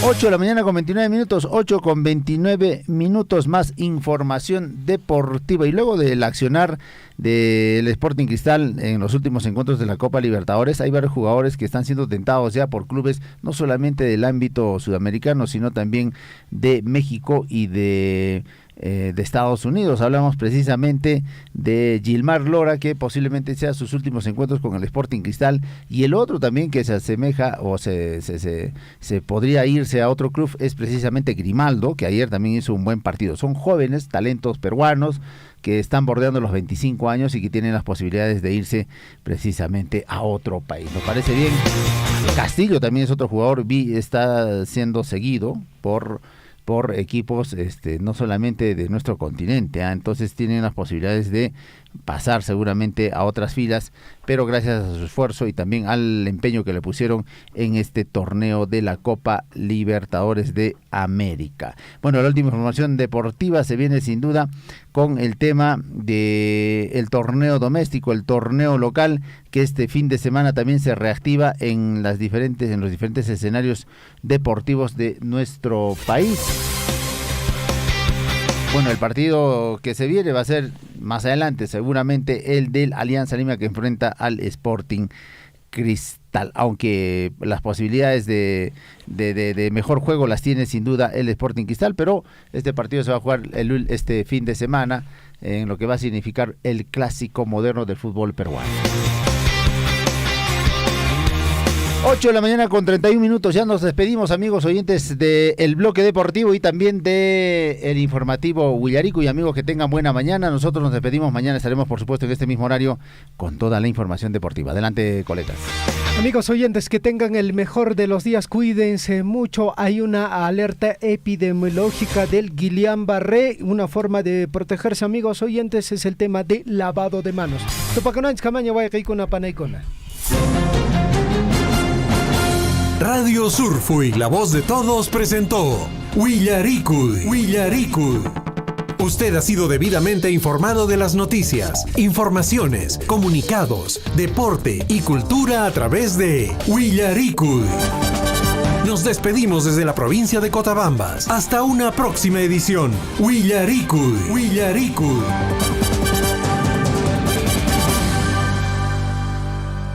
8 de la mañana con 29 minutos, 8 con 29 minutos, más información deportiva. Y luego del accionar del Sporting Cristal en los últimos encuentros de la Copa Libertadores, hay varios jugadores que están siendo tentados ya por clubes no solamente del ámbito sudamericano, sino también de México y de Estados Unidos. Hablamos precisamente de Gilmar Lora, que posiblemente sea sus últimos encuentros con el Sporting Cristal, y el otro también que se asemeja o se podría irse a otro club es precisamente Grimaldo, que ayer también hizo un buen partido. Son jóvenes, talentos peruanos que están bordeando los 25 años y que tienen las posibilidades de irse precisamente a otro país. ¿Nos parece bien? Castillo también es otro jugador, está siendo seguido por equipos no solamente de nuestro continente, entonces tienen las posibilidades de pasar seguramente a otras filas, pero gracias a su esfuerzo y también al empeño que le pusieron en este torneo de la Copa Libertadores de América. Bueno, la última información deportiva se viene sin duda con el tema del torneo doméstico, el torneo local, que este fin de semana también se reactiva en los diferentes escenarios deportivos de nuestro país. Bueno, el partido que se viene va a ser más adelante, seguramente el del Alianza Lima, que enfrenta al Sporting Cristal, aunque las posibilidades de mejor juego las tiene sin duda el Sporting Cristal, pero este partido se va a jugar este fin de semana en lo que va a significar el clásico moderno del fútbol peruano. 8 de la mañana con 31 minutos, ya nos despedimos, amigos oyentes del bloque deportivo y también del informativo Huillarico, y amigos, que tengan buena mañana. Nosotros nos despedimos, mañana estaremos por supuesto en este mismo horario con toda la información deportiva. Adelante, colegas. Amigos oyentes, que tengan el mejor de los días, cuídense mucho. Hay una alerta epidemiológica del Guillain-Barré. Una forma de protegerse, amigos oyentes, es el tema de lavado de manos. Radio Surfui, la voz de todos, presentó Huillaricuy. Usted ha sido debidamente informado de las noticias, informaciones, comunicados, deporte y cultura a través de Huillaricuy. Nos despedimos desde la provincia de Cotabambas. Hasta una próxima edición. Huillaricuy.